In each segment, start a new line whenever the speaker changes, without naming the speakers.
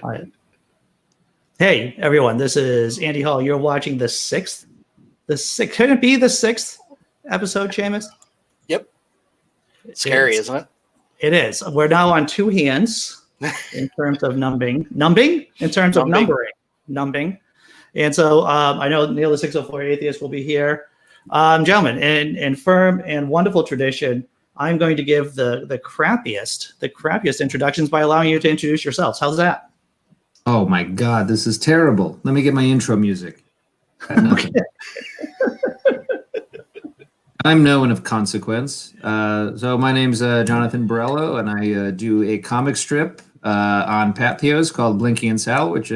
All right. Hey, everyone, this is Andy Hall. You're watching the sixth. Could it be the sixth episode, Seamus?
Yep. Scary, isn't it?
It is. We're now on two hands in terms of numbing. In terms of numbering. Numbing. And so I know Neil the 604 Atheist will be here. Gentlemen, in firm and wonderful tradition, I'm going to give the crappiest introductions by allowing you to introduce yourselves. How's that?
Oh my God, this is terrible. Let me get my intro music.
Okay.
I'm no one of consequence. So my name's Jonathan Borello, and I do a comic strip on Pathos called Blinky and Sal, which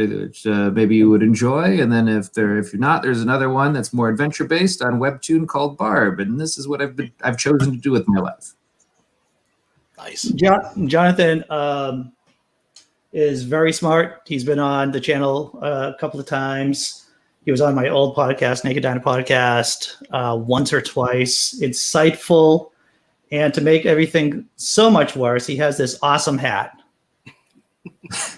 maybe you would enjoy. And then if you're not, there's another one that's more adventure based on Webtoon called Barb, and this is what I've chosen to do with my life.
Nice.
Jonathan is very smart. He's been on the channel a couple of times. He was on my old podcast, Naked Diner Podcast, once or twice. Insightful. And to make everything so much worse, he has this awesome hat.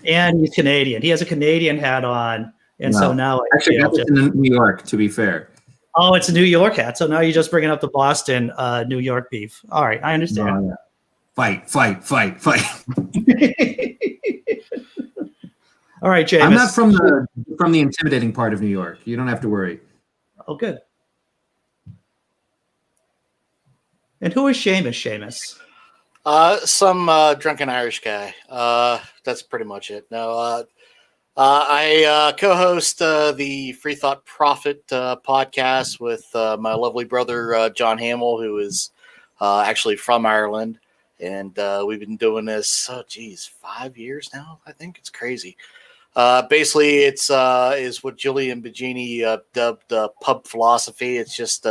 And he's Canadian. He has a Canadian hat on. And so now...
Actually, that's in New York, to be fair.
Oh, it's a New York hat. So now you're just bringing up the Boston, New York beef. All right, I understand.
Yeah. Fight.
All right, James.
I'm not from the intimidating part of New York. You don't have to worry.
Oh, good. And who is Seamus?
Some drunken Irish guy. That's pretty much it. No, I co-host the Free Thought Prophet podcast with my lovely brother John Hamill, who is actually from Ireland, and we've been doing this 5 years now. I think it's crazy. Basically, it's is what Julian Bagini dubbed pub philosophy. It's just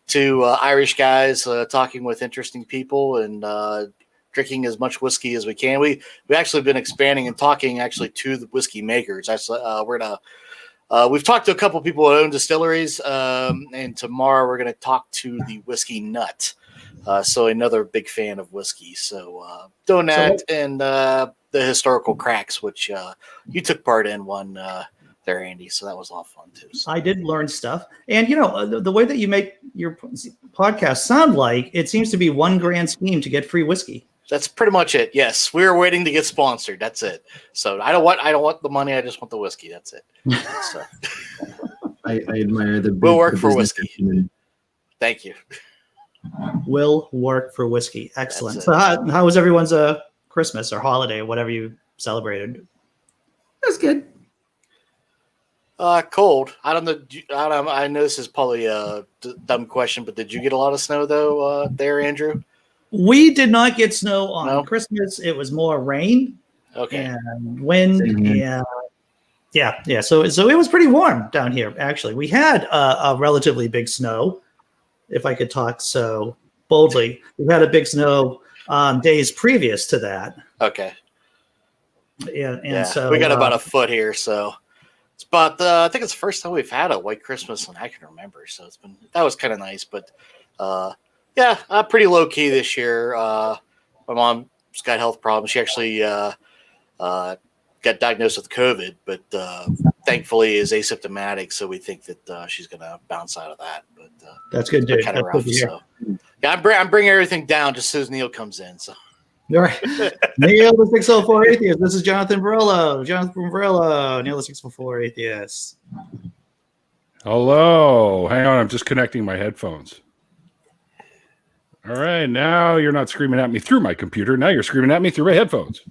two Irish guys talking with interesting people and drinking as much whiskey as we can. We've actually been expanding and talking to the whiskey makers. We've talked to a couple people who own distilleries, and tomorrow we're going to talk to the whiskey nut. So another big fan of whiskey. So doing that and the historical cracks, which you took part in one there, Andy. So that was a lot of fun too. So.
I did learn stuff. And, the way that you make your podcast sound like, it seems to be one grand scheme to get free whiskey.
That's pretty much it. Yes. We're waiting to get sponsored. That's it. So I don't want the money. I just want the whiskey. That's it. So.
I admire the
We'll work for whiskey. Thank you.
Will work for whiskey. Excellent. So how was everyone's Christmas or holiday, whatever you celebrated?
That's good.
Cold. I don't know. I know this is probably a dumb question, but did you get a lot of snow though there, Andrew?
We did not get snow on Christmas. It was more rain and wind. And yeah. So it was pretty warm down here. Actually, we had a relatively big snow. If I could talk so boldly, we had a big snow days previous to that.
Okay.
Yeah. So
we got about a foot here. So it's about I think it's the first time we've had a white Christmas and I can remember. So that was kind of nice. But pretty low key this year. My mom's got health problems. She actually got diagnosed with COVID, but thankfully is asymptomatic. So we think that she's going to bounce out of that. But
that's good, dude.
Kind of rough. So yeah, I'm bringing everything down just as soon as Neil comes in. So.
All right. Neil the 604 Atheist. This is Jonathan Borello. Neil the 604 Atheist.
Hello. Hang on. I'm just connecting my headphones. All right. Now you're not screaming at me through my computer. Now you're screaming at me through my headphones.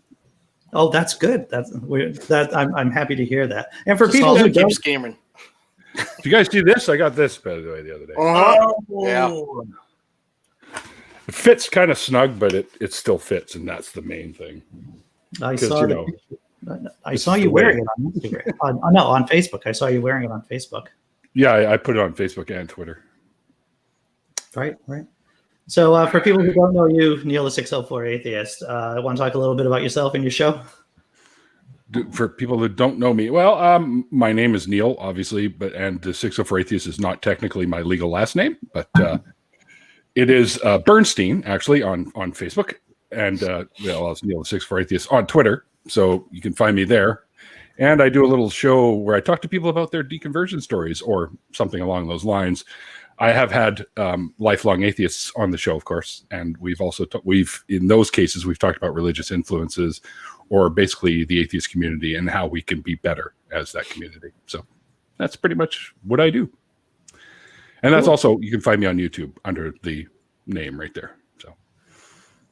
Oh, that's good. I'm happy to hear that. And for
just
people who
keep scamming.
Did you guys see this? I got this, by the way, the other day.
Yeah.
It fits kind of snug, but it still fits, and that's the main thing.
I saw you wearing it on Instagram. On Facebook. I saw you wearing it on Facebook.
Yeah, I put it on Facebook and Twitter.
Right. So for people who don't know you, Neil the 604 Atheist, I want to talk a little bit about yourself and your show.
For people that don't know me, well, my name is Neil, obviously, and the 604 Atheist is not technically my legal last name, but it is Bernstein, actually, on Facebook, and it's Neil the 604 Atheist on Twitter. So you can find me there. And I do a little show where I talk to people about their deconversion stories or something along those lines. I have had lifelong atheists on the show, of course, and we've also in those cases we've talked about religious influences, or basically the atheist community and how we can be better as that community. So that's pretty much what I do, and that's also, you can find me on YouTube under the name right there.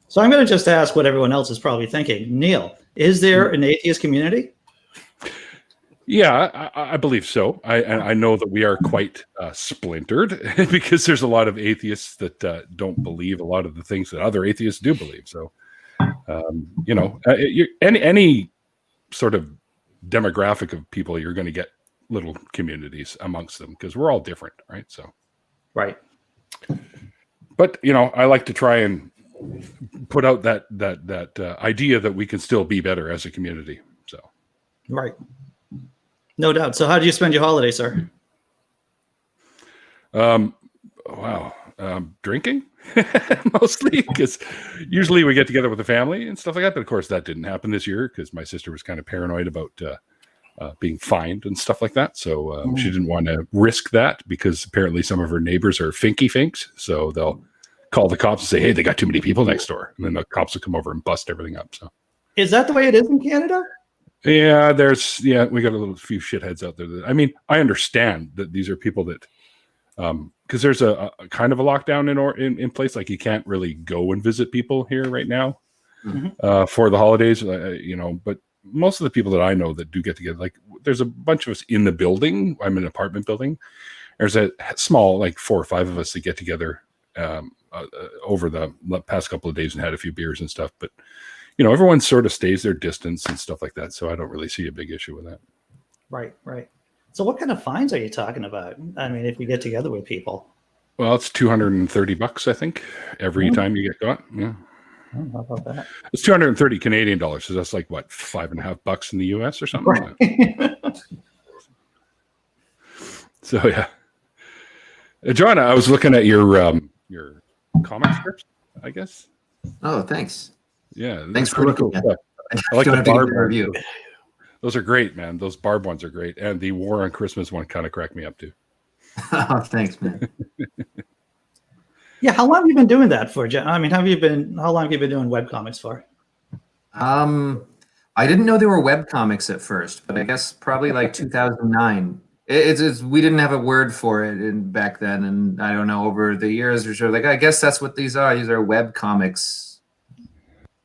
So I'm going to just ask what everyone else is probably thinking. Neil, is there an atheist community?
Yeah, I believe so. I know that we are quite splintered because there's a lot of atheists that don't believe a lot of the things that other atheists do believe. So, any sort of demographic of people, you're going to get little communities amongst them because we're all different, right? So,
right.
But I like to try and put out that idea that we can still be better as a community. So,
right. No doubt. So how do you spend your holiday, sir?
Wow. Drinking mostly, because usually we get together with the family and stuff like that. But of course that didn't happen this year because my sister was kind of paranoid about being fined and stuff like that. So she didn't want to risk that because apparently some of her neighbors are finky finks. So they'll call the cops and say, hey, they got too many people next door. And then the cops will come over and bust everything up. So
is that the way it is in Canada?
Yeah, we got a few shitheads out there. I understand that these are people that, because there's a kind of a lockdown in place. Like you can't really go and visit people here right now for the holidays, but most of the people that I know that do get together, like there's a bunch of us in the building. I'm in an apartment building. There's a small, like 4 or 5 of us that get together over the past couple of days and had a few beers and stuff. But everyone sort of stays their distance and stuff like that. So I don't really see a big issue with that. Right.
So what kind of fines are you talking about? I mean, if you get together with people.
Well, it's $230, I think, every time you get caught. Yeah.
Oh, how about that?
It's 230 Canadian dollars. So that's like what, $5.50 in the US or something?
Right.
So yeah. John, I was looking at your comic strips, I guess.
Oh, thanks.
Yeah,
thanks for looking at that.
I like the barb
review.
Those are great, man. Those barb ones are great, and the War on Christmas one kind of cracked me up too.
Oh, thanks, man.
Yeah, how long have you been doing that for, John? I mean, how long have you been doing webcomics for?
I didn't know they were webcomics at first, but I guess probably like 2009. It's we didn't have a word for it back then, and I don't know, over the years or so, like I guess that's what these are. These are webcomics.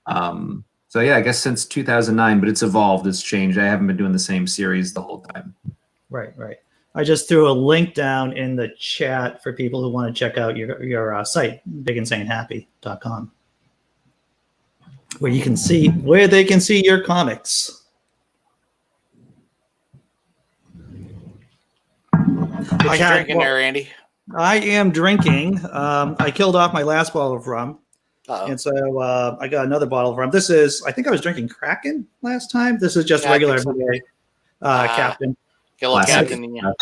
So yeah, I guess since 2009, but it's evolved, it's changed. I haven't been doing the same series the whole time.
Right. I just threw a link down in the chat for people who want to check out your site, biginsanehappy.com, where they can see your comics.
What you drinking there, Andy?
I am drinking. I killed off my last bottle of rum.
Uh-oh.
And so I got another bottle of rum. This is, I think I was drinking Kraken last time. This is just regular Captain.
Get a little Captain in you.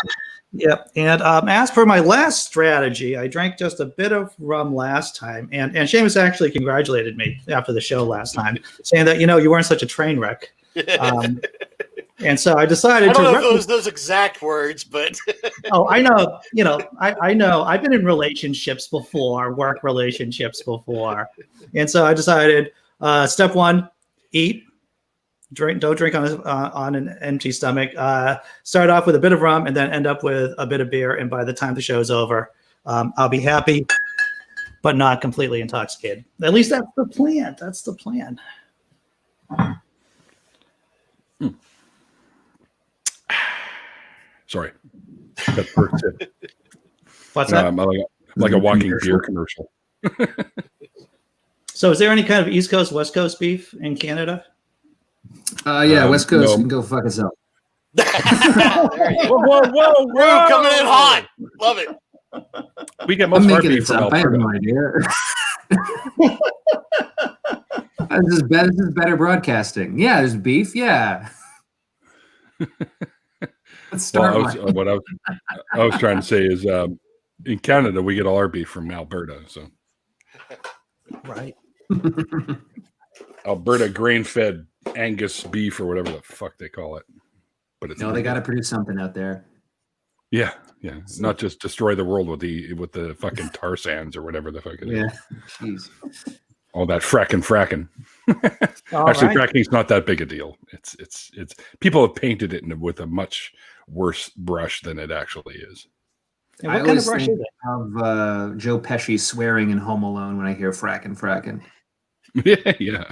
Yep. And as for my last strategy, I drank just a bit of rum last time. And Seamus actually congratulated me after the show last time, saying that, you weren't such a train wreck. And so I decided
I don't know if it was those exact words, but
oh, I know. I know. I've been in relationships before, work relationships before, and so I decided: step one, eat, drink. Don't drink on an empty stomach. Start off with a bit of rum, and then end up with a bit of beer. And by the time the show's over, I'll be happy, but not completely intoxicated. At least that's the plan. That's the plan.
Sorry. That first sip.
What's that?
Like a walking beer commercial.
So is there any kind of East Coast, West Coast beef in Canada?
Yeah, West Coast can go fuck itself.
There you go. Whoa, coming in hot. Love it.
We get most of our beef from
Alberta. I have no idea. This is better broadcasting. Yeah, there's beef. Yeah. Let's start.
What I was trying to say is, in Canada we get all our beef from Alberta. So,
right.
Alberta grain-fed Angus beef or whatever the fuck they call it. But it's
No, they got to produce something out there.
Yeah, not just destroy the world with the fucking tar sands or whatever the fuck it is.
Yeah, jeez.
All that fracking.
All
Actually,
right.
fracking's not that big a deal. It's people have painted it with a much worse brush than it actually is.
And
I
what kind of
always
brush
think
is it?
of Joe Pesci swearing in Home Alone when I hear fracking.
Yeah.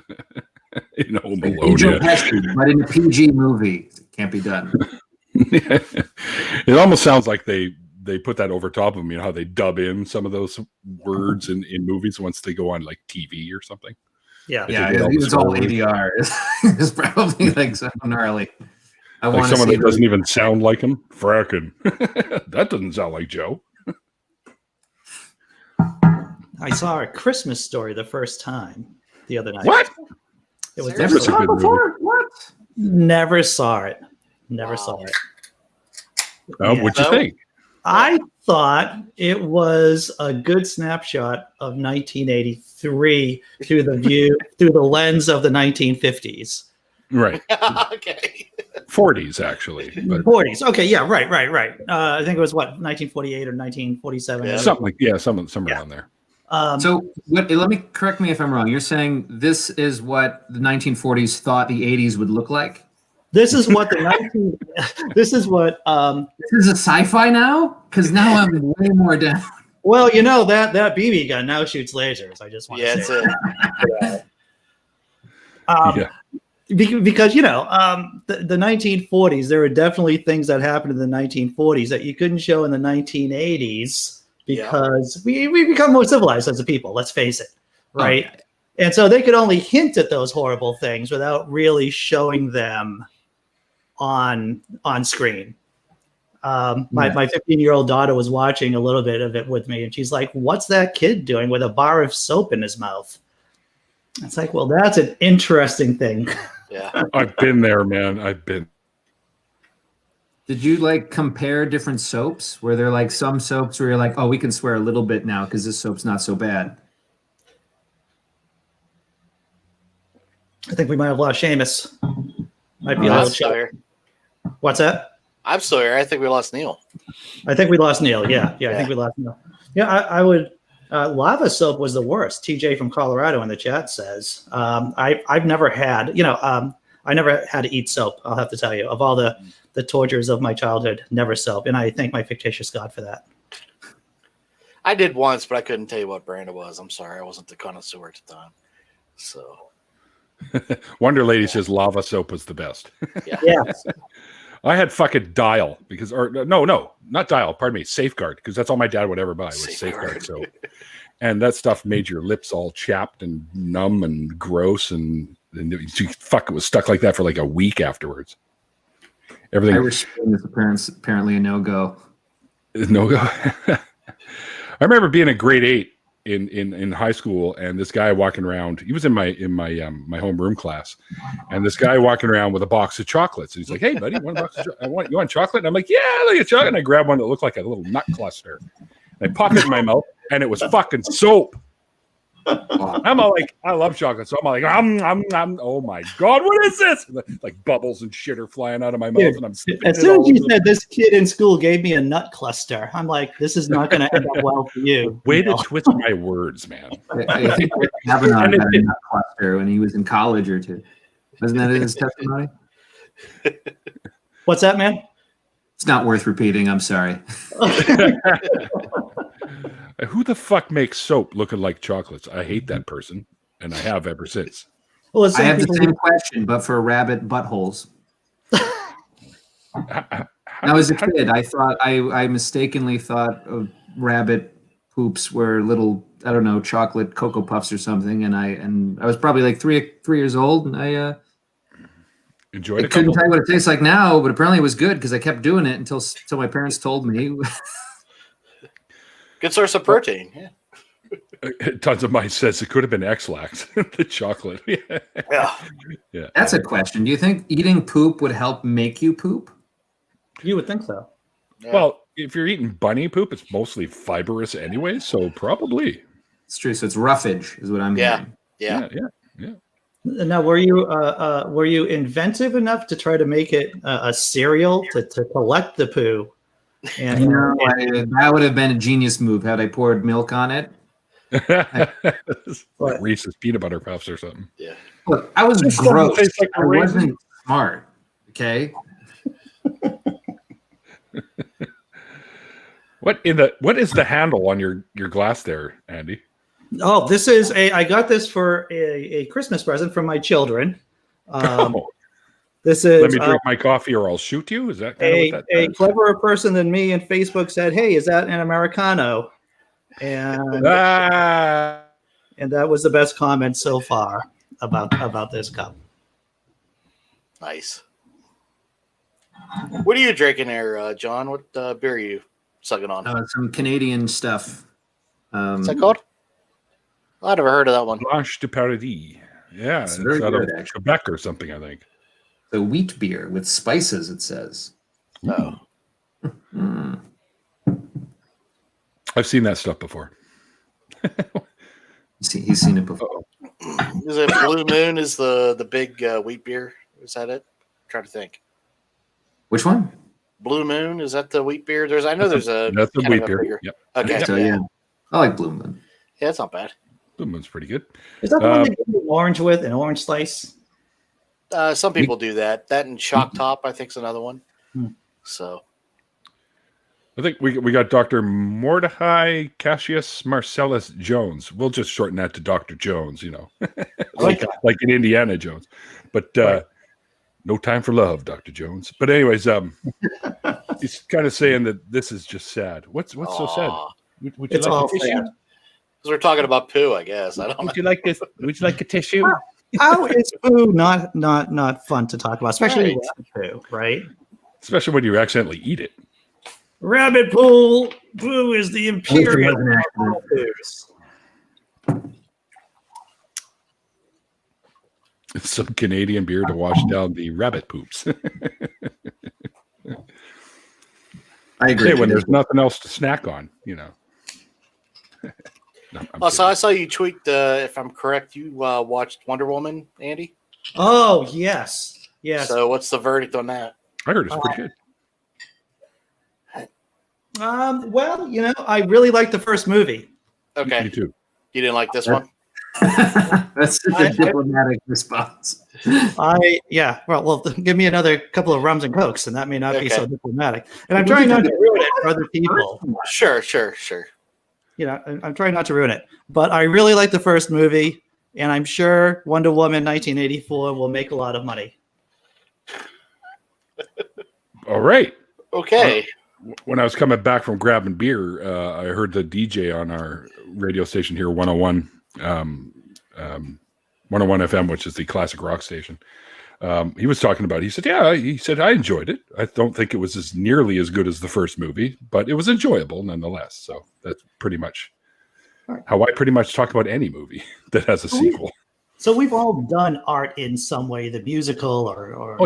In Home Alone,
Joe
yeah.
Pesci, but in a PG movie, it can't be done.
It almost sounds like they put that over top of them. You know how they dub in some of those words in movies once they go on like TV or something.
Yeah.
Like
Yeah,
they did
it
the
was all
Star Wars.
ADR. It's probably like so gnarly. I
Like
want to
someone
see
that doesn't even sound like him. Fracking. That doesn't sound like Joe.
I saw A Christmas Story the first time the other night.
What?
It was
Never
That's a
saw
good
it before. What?
Never saw it. Never
Wow.
saw it.
What'd you
So-
think?
I thought it was a good snapshot of 1983 through the lens of the 1950s.
Right.
Okay.
40s actually, but
40s. Okay, yeah, right. I think it was 1948 or 1947.
Yeah.
something somewhere
Yeah.
on there.
So, let me correct me if I'm wrong. You're saying this is what the 1940s thought the 80s would look like?
This is what this is what
This is a sci-fi now? Because now I'm way more down.
well, you know that BB gun now shoots lasers. I just want
Yeah,
to
it's
say.
it.
Yeah.
Because the 1940s, there were definitely things that happened in the 1940s that you couldn't show in the 1980s because we become more civilized as a people. Let's face it, right?
Okay.
And so they could only hint at those horrible things without really showing them on screen. My 15-year-old daughter was watching a little bit of it with me, and she's like, "What's that kid doing with a bar of soap in his mouth?" It's like, well, that's an interesting thing.
Yeah.
I've been there, man. I've been.
Did you like compare different soaps? Were there like some soaps where you're like, oh, we can swear a little bit now because this soap's not so bad?
I think we might have lost Seamus. Might be a
Oh,
I'm
little
still
chat.
here.
What's that?
I'm still here. I think we lost Neil.
I think we lost Neil. Yeah, I think we lost Neil. Yeah, I would. Lava soap was the worst. TJ from Colorado in the chat says. I've never had. I never had to eat soap. I'll have to tell you, of all the tortures of my childhood, never soap, and I thank my fictitious God for that.
I did once, but I couldn't tell you what brand it was. I'm sorry. I wasn't the connoisseur at the time. So,
Wonder Lady says lava soap was the best.
yeah.
Yeah,
I had fucking Dial not Dial. Pardon me, Safeguard, because that's all my dad would ever buy was Safeguard soap, and that stuff made your lips all chapped and numb and gross, and it was stuck like that for like a week afterwards. Everything
Irish Spring is apparently a no-go.
no go. I remember being in grade 8 in high school, and this guy walking around. He was in my homeroom class, and this guy walking around with a box of chocolates. He's like, "Hey, buddy, you want chocolate?" And I'm like, "Yeah, look at chocolate." And I grabbed one that looked like a little nut cluster. And I popped it in my mouth, and it was fucking soap. I'm all like, I love chocolate, so I'm all like, oh my god, what is this? And like bubbles and shit are flying out of my mouth,
Dude,
and I'm spitting
as
it
soon
all
as you
over
said this kid in school gave me a nut cluster, I'm like, this is not going to end up well for you.
Way to
Neil.
twist my words, man.
I think Rick Kavanaugh had a nut cluster when he was in college or two. Wasn't that in his testimony?
What's that, man?
It's not worth repeating. I'm sorry.
Who the fuck makes soap looking like chocolates? I hate that person, and I have ever since.
Well, it's
I have the
people
same question, but for rabbit buttholes. Now, as a kid, I mistakenly thought of rabbit poops were little, I don't know, chocolate Cocoa Puffs or something, and I was probably like three years old, and I
Enjoyed a
couldn't
couple.
tell you what it tastes like now, but apparently it was good because I kept doing it until my parents told me.
Good source of protein. Yeah.
Tons of mine says it could have been X-Lax, the chocolate.
Yeah.
Yeah.
That's a question. Do you think eating poop would help make you poop?
You would think so.
Yeah.
Well, if you're eating bunny poop, it's mostly fibrous anyway, so probably.
It's true. So it's roughage, is what I'm
Yeah.
hearing.
Yeah.
Yeah.
Now, were you inventive enough to try to make it a cereal to collect the poo? And
That would have been a genius move had I poured milk on it.
Like Reese's peanut butter puffs or something.
Yeah.
Look, I was
Just doesn't
gross.
taste like a
I
raisin.
wasn't smart. Okay.
What is the handle on your glass there, Andy?
oh, I got this for a Christmas present from my children. This is
Let me drink my coffee or I'll shoot you. Is that kind of what that
a
says?
cleverer person than me in Facebook said, "Hey, is that an Americano?" And and that was the best comment so far about this cup.
Nice. What are you drinking there, John? What beer are you sucking on?
Some Canadian stuff.
What's that called? I never heard of that one.
Blanche de Paradis. Yeah,
It's
it's
very
out
good,
of
actually.
Quebec or something, I think.
The wheat beer with spices, it says.
Oh,
Mm.
I've seen that stuff before.
He's seen it before.
is it Blue Moon? Is the big wheat beer? Is that it? I'm trying to think.
Which one?
Blue Moon, is that the wheat beer? There's a
That's a
kind
wheat
of a
beer.
bigger-
Yep.
Okay,
So,
yeah.
yeah. I like Blue Moon.
Yeah, that's not bad.
Blue Moon's pretty good.
Is that the one they give you orange with an orange slice?
Some people do that. That and Shock Top, I think, is another one.
Hmm.
So
I think we got Dr. Mordecai Cassius Marcellus Jones. We'll just shorten that to Dr. Jones,
like
like in Indiana Jones. But
Right.
no time for love, Dr. Jones. But anyways, he's kind of saying that this is just sad. What's so sad?
aw.
Would you
It's
like
all
a tissue?
sad.
Because we're talking about poo, I guess. I don't know.
Would you like this? Would you like a tissue?
How is poo not fun to talk about, especially
Right.
rabbit poo, right?
Especially when you accidentally eat it.
Rabbit poo is the imperial
wasn't
of all poos.
Some Canadian beer to wash down the rabbit poops.
I agree.
Hey, when there's nothing else to snack on, No, I'm
So
kidding.
I saw you tweet, if I'm correct, you watched Wonder Woman, Andy?
Oh yes.
So what's the verdict on that?
I heard it's pretty good.
Well, I really liked the first movie.
Okay.
Me too.
You didn't like this one?
That's such a diplomatic response.
Well, give me another couple of rums and cokes, and that may not be so
Okay.
diplomatic. And I'm trying not to ruin it for other people.
Sure.
I'm trying not to ruin it. But I really like the first movie, and I'm sure Wonder Woman 1984 will make a lot of money.
All right.
Okay.
When I was coming back from grabbing beer, I heard the DJ on our radio station here, 101 FM, which is the classic rock station. He was talking about it. He said, I enjoyed it. I don't think it was as nearly as good as the first movie, but it was enjoyable nonetheless. So that's pretty much how I pretty much talk about any movie that has a sequel.
So we've all done art in some way, the musical or
Oh,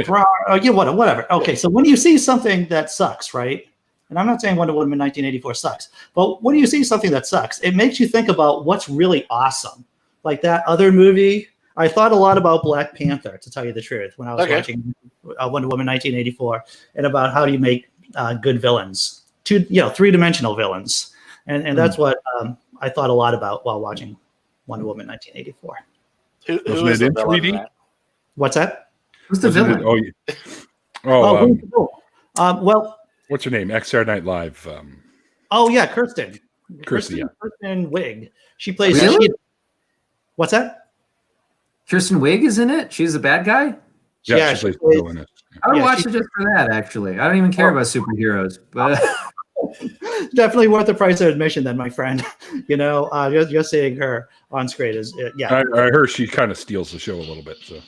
yeah.
whatever. Okay, so when you see something that sucks, right? And I'm not saying Wonder Woman 1984 sucks, but when you see something that sucks, it makes you think about what's really awesome. Like that other movie, I thought a lot about Black Panther, to tell you the truth, when I was watching Wonder Woman 1984, and about how do you make good villains, three-dimensional villains, and that's what I thought a lot about while watching Wonder Woman 1984.
Who
Wasn't
is
it
the
in
villain
3D?
in that?
What's that?
Who's the
Wasn't
villain?
it- Oh, yeah.
Well,
What's her name? XR Night Live.
Kirsten.
Kirsty, yeah.
Kirsten Wig. She plays.
Really?
What's that?
Kirsten Wig is in it? She's the bad guy?
Yeah, she plays the villain in it.
I would
Yeah,
watch
she-
it just for that, actually. I don't even care about superheroes. But
Definitely worth the price of admission, then, my friend. Just seeing her on screen is
I heard she kind of steals the show a little bit. So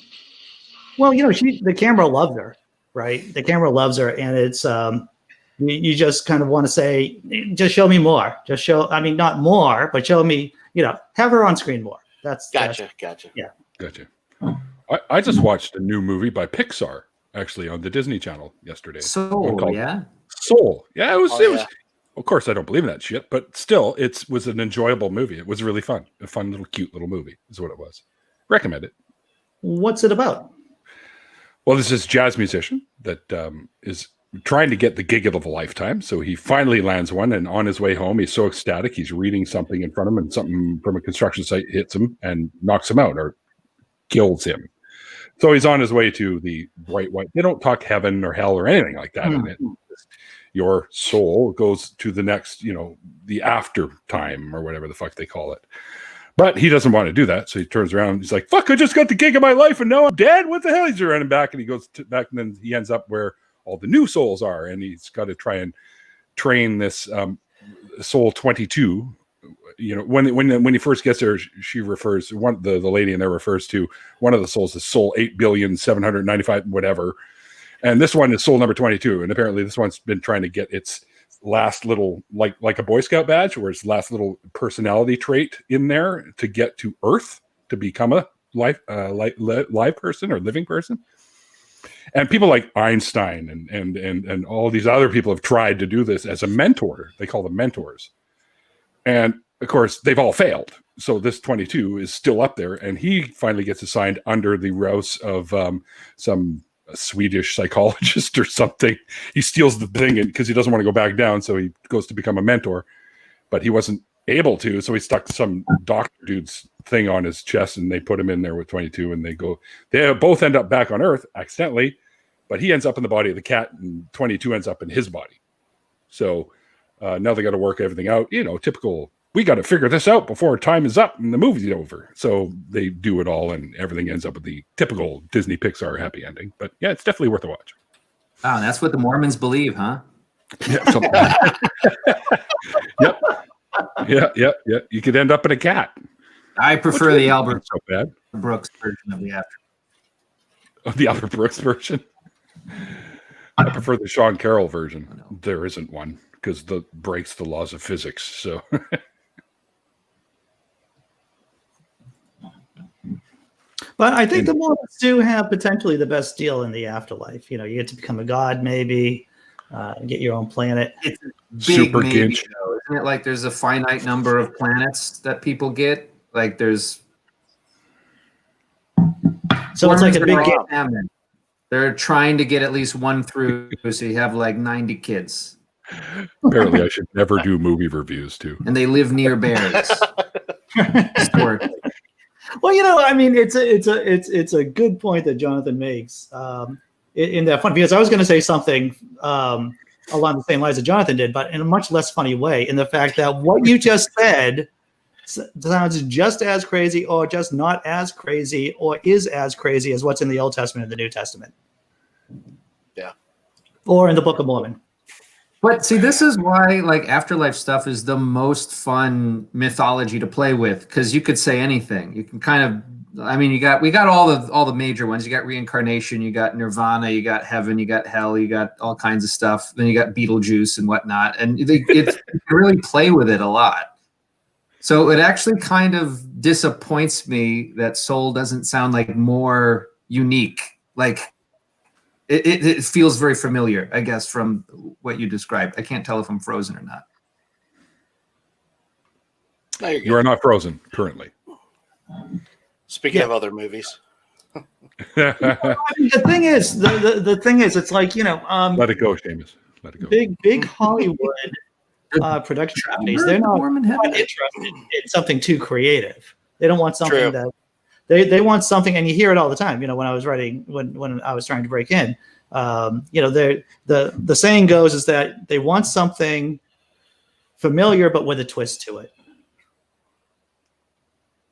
Well, the camera loves her, right? The camera loves her, and it's you just kind of want to say, just show me more. Not more, but show me, have her on screen more.
Gotcha.
Gotcha. I just watched a new movie by Pixar, actually, on the Disney Channel yesterday.
Soul,
called
yeah?
Soul. Yeah, it was.
Oh,
it was.
yeah.
Of course, I don't believe in that shit, but still, it was an enjoyable movie. It was really fun. A fun little, cute little movie is what it was. Recommend it.
What's it about?
Well, this is a jazz musician that is trying to get the gig of a lifetime. So he finally lands one, and on his way home, he's so ecstatic. He's reading something in front of him, and something from a construction site hits him and knocks him out or kills him. So he's on his way to the bright white. They don't talk heaven or hell or anything like that in it. Your soul goes to the next, the after time or whatever the fuck they call it. But he doesn't want to do that. So he turns around. He's like, fuck, I just got the gig of my life and now I'm dead. What the hell? He's running back and he goes back, and then he ends up where all the new souls are. And he's got to try and train this soul 22. When he first gets there, she refers the lady in there refers to one of the souls as soul 8,795,000 whatever. And this one is soul number 22. And apparently this one's been trying to get its last little, like a Boy Scout badge, where its last little personality trait in there to get to Earth to become a live person or living person. And people like Einstein and all these other people have tried to do this as a mentor. They call them mentors. And of course, they've all failed. So this 22 is still up there, and he finally gets assigned under the rouse of some Swedish psychologist or something. He steals the thing because he doesn't want to go back down, so he goes to become a mentor. But he wasn't able to, so he stuck some doctor dude's thing on his chest, and they put him in there with 22, and they both end up back on Earth accidentally, but he ends up in the body of the cat, and 22 ends up in his body. So now they got to work everything out. Typical. We got to figure this out before time is up and the movie's over. So they do it all, and everything ends up with the typical Disney Pixar happy ending. But yeah, it's definitely worth a watch.
Oh, that's what the Mormons believe, huh?
Yeah. Yeah. You could end up in a cat.
I prefer the Albert
so bad.
Brooks version of the after.
Oh, the Albert Brooks version. I prefer the Sean Carroll version.
No.
There isn't one because breaks the laws of physics. So.
But I think the Mormons do have potentially the best deal in the afterlife. You get to become a god, maybe, get your own planet.
It's a big
Super
maybe,
Ginch.
though, isn't it? Like there's a finite number of planets that people get. Like there's.
So it's like a big game.
Famine. They're trying to get at least one through, so you have like 90 kids.
Apparently, I should never do movie reviews too.
And they live near bears. Historically.
Well, it's a good point that Jonathan makes in that fun, because I was going to say something along the same lines that Jonathan did, but in a much less funny way, in the fact that what you just said sounds just as crazy or just not as crazy or is as crazy as what's in the Old Testament and the New Testament.
Yeah.
Or in the Book of Mormon.
But see, this is why like afterlife stuff is the most fun mythology to play with, because you could say anything. You can kind of, we got all the major ones. You got reincarnation, you got nirvana, you got heaven, you got hell, you got all kinds of stuff. Then you got Beetlejuice and whatnot, and you can really play with it a lot. So it actually kind of disappoints me that Soul doesn't sound like more unique. Like it feels very familiar, I guess, from what you described. I can't tell if I'm frozen or not.
You are not frozen currently.
Speaking of other movies.
The thing is, the thing is, it's like,
let it go, Seamus. Let it go.
Big Hollywood production companies, they're not interested in something too creative. They don't want something that they want something, and you hear it all the time. When I was writing, when I was trying to break in, the saying goes is that they want something familiar but with a twist to it.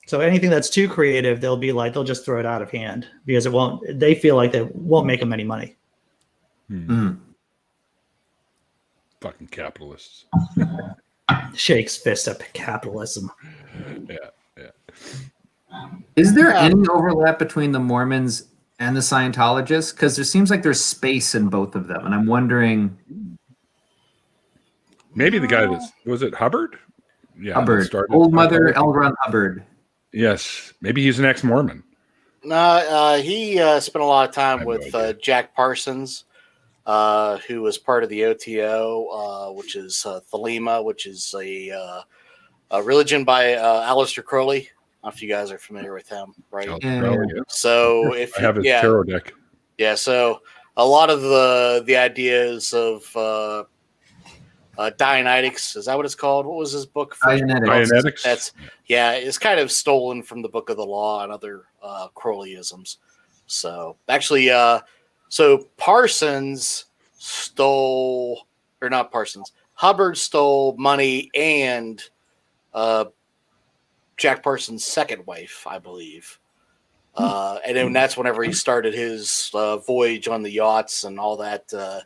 So anything that's too creative, they'll just throw it out of hand because they feel like they won't make them any money.
Fucking capitalists.
Shakes fist up at capitalism.
Yeah.
Is there any overlap between the Mormons and the Scientologists? Because there seems like there's space in both of them, and I'm wondering.
Maybe the guy was it Hubbard? Yeah,
Hubbard, old mother L. Ron Hubbard.
Yes, maybe he's an ex-Mormon.
No, he spent a lot of time with Jack Parsons, who was part of the OTO, which is Thelema, which is a religion by Aleister Crowley. know if you guys are familiar with him, right?
Yeah.
So if
I have his
yeah,
tarot deck.
yeah, so a lot of the ideas of Dianetics, is that what it's called? What was his book?
Dianetics.
That's it's kind of stolen from the Book of the Law and other Crowleyisms. So actually, so Parsons stole, or not Parsons, Hubbard stole money and Jack Parsons' second wife, I believe. And then that's whenever he started his voyage on the yachts and all that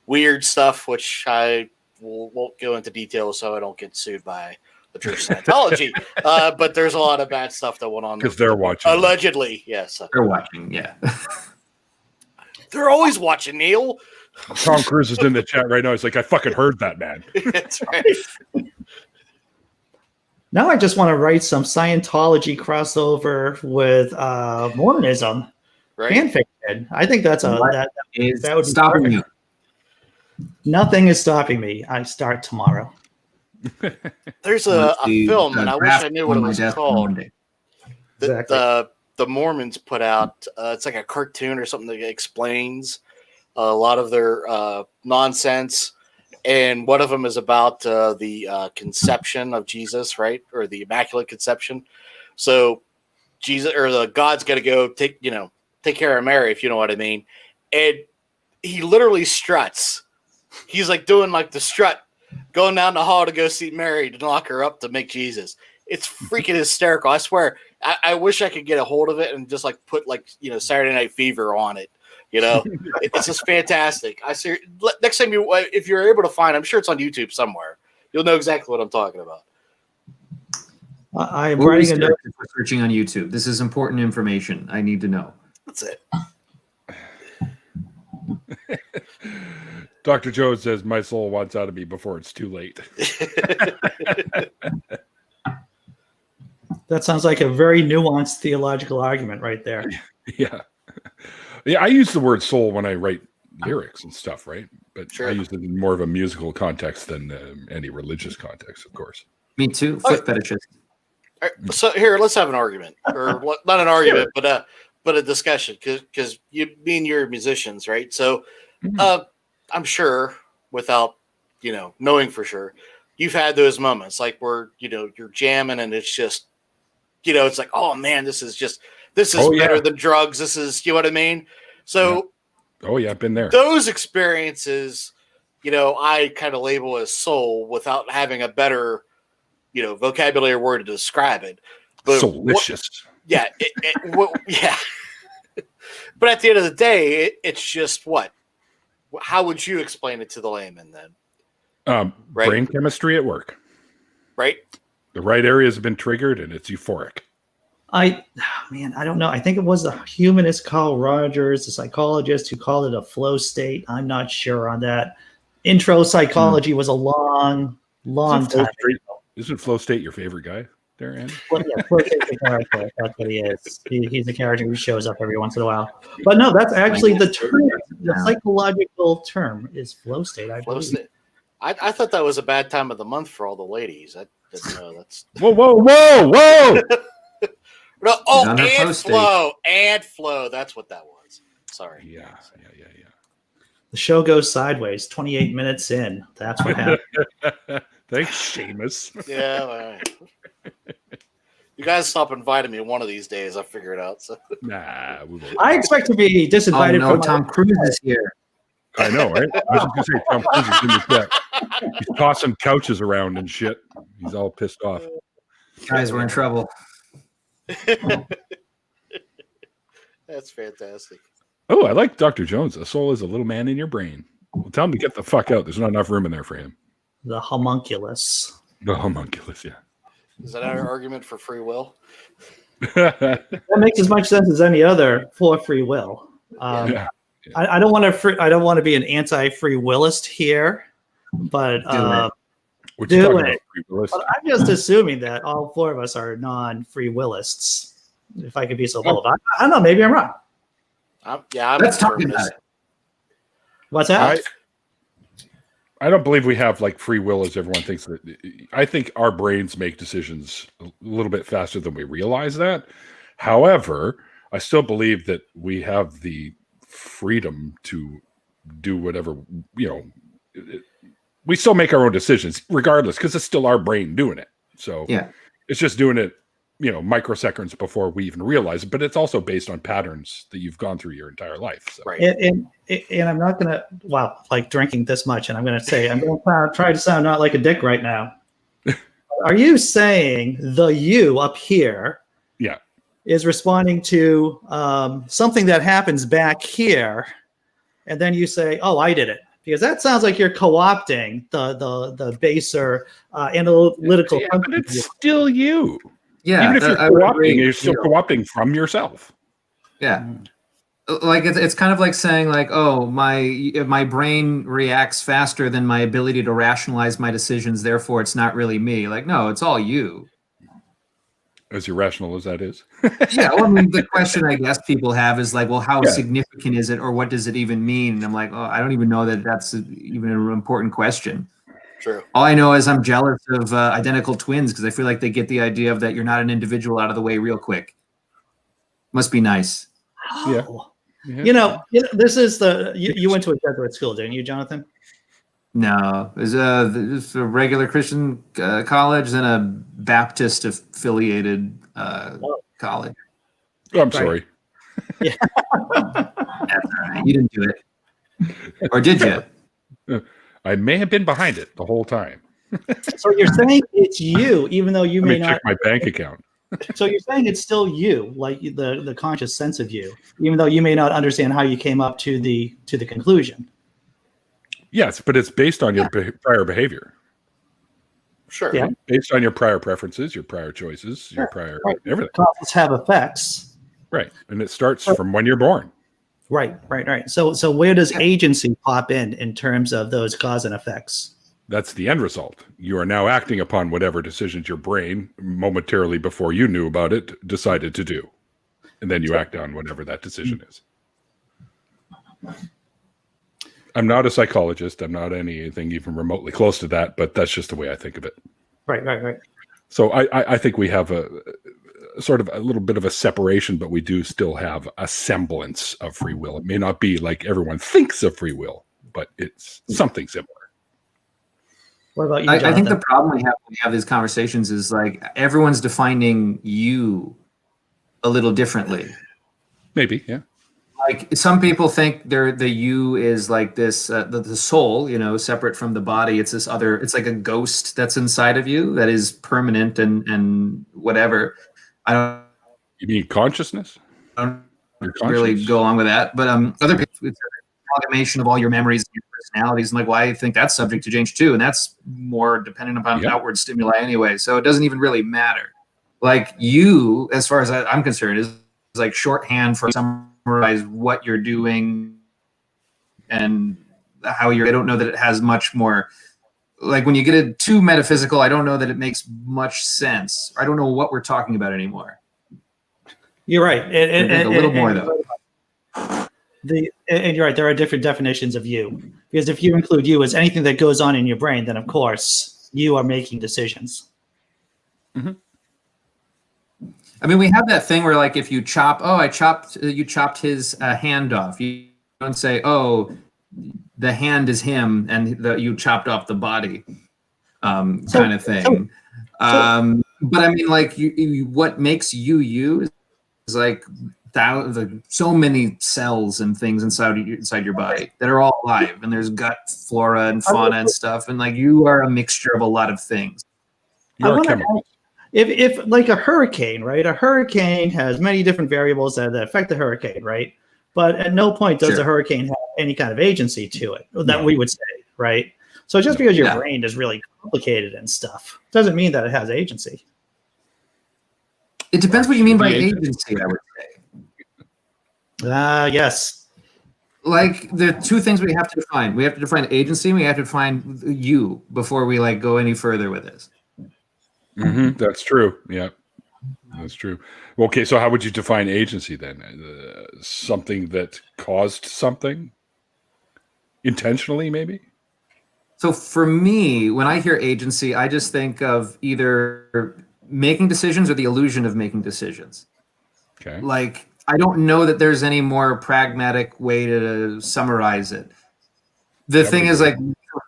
weird stuff, which I won't go into detail so I don't get sued by the Church of Scientology. But there's a lot of bad stuff that went on.
Because they're watching.
Allegedly, yes.
They're watching, yeah.
They're always watching, Neil.
Tom Cruise is in the chat right now. He's like, I fucking heard that, man.
That's right.
Now I just want to write some Scientology crossover with Mormonism
Right.
fan fiction. I think that's that would be
stopping
perfect.
you.
Nothing is stopping me. I start tomorrow.
There's a film, and I wish I knew what it was called.
Exactly.
The Mormons put out. It's like a cartoon or something that explains a lot of their nonsense. And one of them is about the conception of Jesus, right? Or the Immaculate Conception. So Jesus or the God's got to go take care of Mary, if you know what I mean. And he literally struts. He's like doing like the strut, going down the hall to go see Mary to knock her up to make Jesus. It's freaking hysterical. I swear. I wish I could get a hold of it and just like put Saturday Night Fever on it. It's just fantastic. I see. Next time if you're able to find, I'm sure it's on YouTube somewhere. You'll know exactly what I'm talking about.
I'm writing a note.
Searching on YouTube. This is important information. I need to know.
That's it.
Dr. Joe says, my soul wants out of me before it's too late.
That sounds like a very nuanced theological argument right there.
Yeah. Yeah, I use the word soul when I write lyrics and stuff, right? But
Sure.
I use it in more of a musical context than any religious context, of course.
Me too. Foot fetishes.
All right, so here, let's have an argument, or not an argument, but a discussion, because me and you're musicians, right? So, I'm sure, without knowing for sure, you've had those moments like where you're jamming and it's just it's like, oh man, this is better than drugs. This is, you know what I mean? So,
I've been there.
Those experiences, I kind of label as soul without having a better, vocabulary or word to describe it. But
Soulicious.
yeah. But at the end of the day, it's just what? How would you explain it to the layman then? Right?
Brain chemistry at work.
Right?
The right areas have been triggered and it's euphoric.
I don't know. I think it was the humanist Carl Rogers, the psychologist, who called it a flow state. I'm not sure on that. Intro psychology was a long time ago.
Isn't Flow State your favorite guy there, Andy?
Well, yeah, Flow State's a character. That's what he is. He's a character who shows up every once in a while. But no, that's actually the term. The psychological term is flow state.
Flow state. I thought that was a bad time of the month for all the ladies. I didn't know that's.
Whoa!
No, and flow. That's what that was. Sorry.
Yeah.
The show goes sideways. 28 minutes in. That's what happened.
Thanks, Seamus.
Yeah. All right. You guys stop inviting me one of these days. I'll figure it out. So.
Nah, we won't.
I expect to be disinvited.
Oh no, Tom Cruise is here.
I know, right? I was just gonna say Tom Cruise is in the chat. He's tossing couches around and shit. He's all pissed off.
Guys, we're in trouble.
That's fantastic.
Oh, I like Dr. Jones. A soul is a little man in your brain. Well, tell him to get the fuck out. There's not enough room in there for him.
The homunculus.
The homunculus, yeah.
Is that our argument for free will?
That makes as much sense as any other for free will. I don't want to be an anti-free willist here, but do it. But I'm just assuming that all four of us are non-free willists. If I could be so bold, I don't know. Maybe I'm wrong.
I'm
Let's talk about it.
What's that?
I don't believe we have like free will as everyone thinks that. I think our brains make decisions a little bit faster than we realize that. However, I still believe that we have the freedom to do whatever, we still make our own decisions regardless because it's still our brain doing it. So
Yeah.
it's just doing it, microseconds before we even realize it. But it's also based on patterns that you've gone through your entire life. So.
Right.
And I'm not gonna like drinking this much, and I'm gonna try to sound not like a dick right now. Are you saying the you up here?
Yeah.
Is responding to something that happens back here, and then you say, "Oh, I did it," because that sounds like you're co-opting the baser analytical.
Yeah, but it's still you.
Yeah,
even if you're co-opting, you're still co-opting from yourself.
Yeah, like it's kind of like saying like, "Oh, my brain reacts faster than my ability to rationalize my decisions. Therefore, it's not really me." Like, no, it's all you.
As irrational as that is.
Yeah, well, I mean, the question I guess people have is like, well, how significant is it, or what does it even mean? And I'm like, oh, I don't even know that that's even an important question.
True.
All I know is I'm jealous of identical twins because I feel like they get the idea of that you're not an individual out of the way real quick. Must be nice.
Oh. Yeah. This is you went to a Jesuit school, didn't you, Jonathan?
No, it was a regular Christian college, then a Baptist affiliated college.
Oh, I'm sorry.
Yeah.
That's all right. You didn't do it. Or did you?
I may have been behind it the whole time.
So you're saying it's you, even though you may not
check my bank account.
So you're saying it's still you, like the conscious sense of you, even though you may not understand how you came up to the conclusion.
Yes, but it's based on your prior behavior.
Sure.
Yeah.
Based on your prior preferences, your prior choices, your prior everything.
Causes have effects.
Right. And it starts from when you're born.
Right. So where does agency pop in terms of those cause and effects?
That's the end result. You are now acting upon whatever decisions your brain, momentarily before you knew about it, decided to do. And then you act on whatever that decision is. I'm not a psychologist. I'm not anything even remotely close to that, but that's just the way I think of it.
Right.
So I think we have a sort of a little bit of a separation, but we do still have a semblance of free will. It may not be like everyone thinks of free will, but it's something similar.
What about you,
I think the problem we have these conversations is like everyone's defining you a little differently.
Maybe, yeah.
Like some people think the you is like this, the soul, separate from the body. It's this other, it's like a ghost that's inside of you that is permanent and whatever.
You mean consciousness?
I don't really go along with that, but other people, it's an amalgamation of all your memories and your personalities. And like, well, I think that's subject to change too, and that's more dependent upon outward stimuli anyway. So it doesn't even really matter. Like you, as far as I'm concerned, is like shorthand for summarize what you're doing and how you're. I don't know that it has much more. Like when you get it too metaphysical, I don't know that it makes much sense. I don't know what we're talking about anymore.
You're right.
And a little more though.
And you're right. There are different definitions of you, because if you include you as anything that goes on in your brain, then of course you are making decisions.
Mm-hmm. I mean, we have that thing where like if you you chopped his hand off. You don't say, oh, the hand is him and you chopped off the body kind of thing. But I mean, like what makes you is like so many cells and things inside your body that are all alive, and there's gut flora and fauna and stuff, and like you are a mixture of a lot of things.
You're a chemical.
If like a hurricane, right? A hurricane has many different variables that affect the hurricane, right? But at no point does a hurricane have any kind of agency to it that we would say, right? So just because your brain is really complicated and stuff doesn't mean that it has agency.
It depends what you mean by agency, I would say.
Yes.
Like the two things we have to define. We have to define agency and we have to define you before we like go any further with this.
Mm-hmm. That's true. Yeah, that's true. Okay, so how would you define agency then? Something that caused something intentionally, maybe?
So for me, when I hear agency, I just think of either making decisions or the illusion of making decisions.
Okay.
Like, I don't know that there's any more pragmatic way to summarize it. The thing is, like,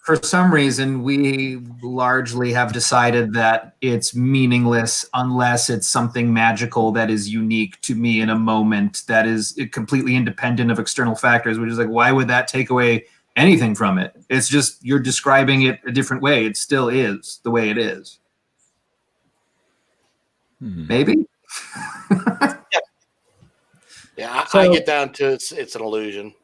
for some reason, we largely have decided that it's meaningless unless it's something magical that is unique to me in a moment that is completely independent of external factors, which is like, why would that take away anything from it? It's just you're describing it a different way. It still is the way it is. Maybe.
Yeah,
So-
I get down to it's an illusion.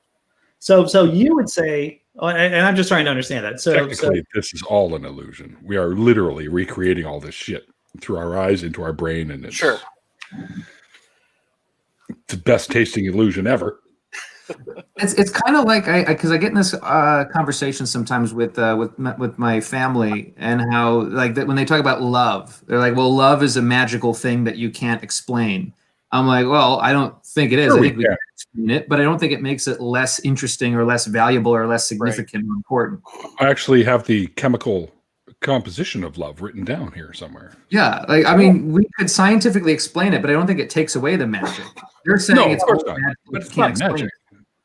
So you would say, and I'm just trying to understand that. So
Technically, this is all an illusion. We are literally recreating all this shit through our eyes into our brain, and it's
Sure.
the best tasting illusion ever.
It's kind of like because I get in this conversation sometimes with my family, and how like that when they talk about love, they're like, well, love is a magical thing that you can't explain. I'm like, well, I don't think it is.
Sure
I
we
think we
can.
can explain it, but I don't think it makes it less interesting or less valuable or less significant or important.
I actually have the chemical composition of love written down here somewhere.
Yeah, like I mean, we could scientifically explain it, but I don't think it takes away the magic. You're saying
No, of
it's
course
all
not.
magic,
But
you
it's
can't
not
explain
magic.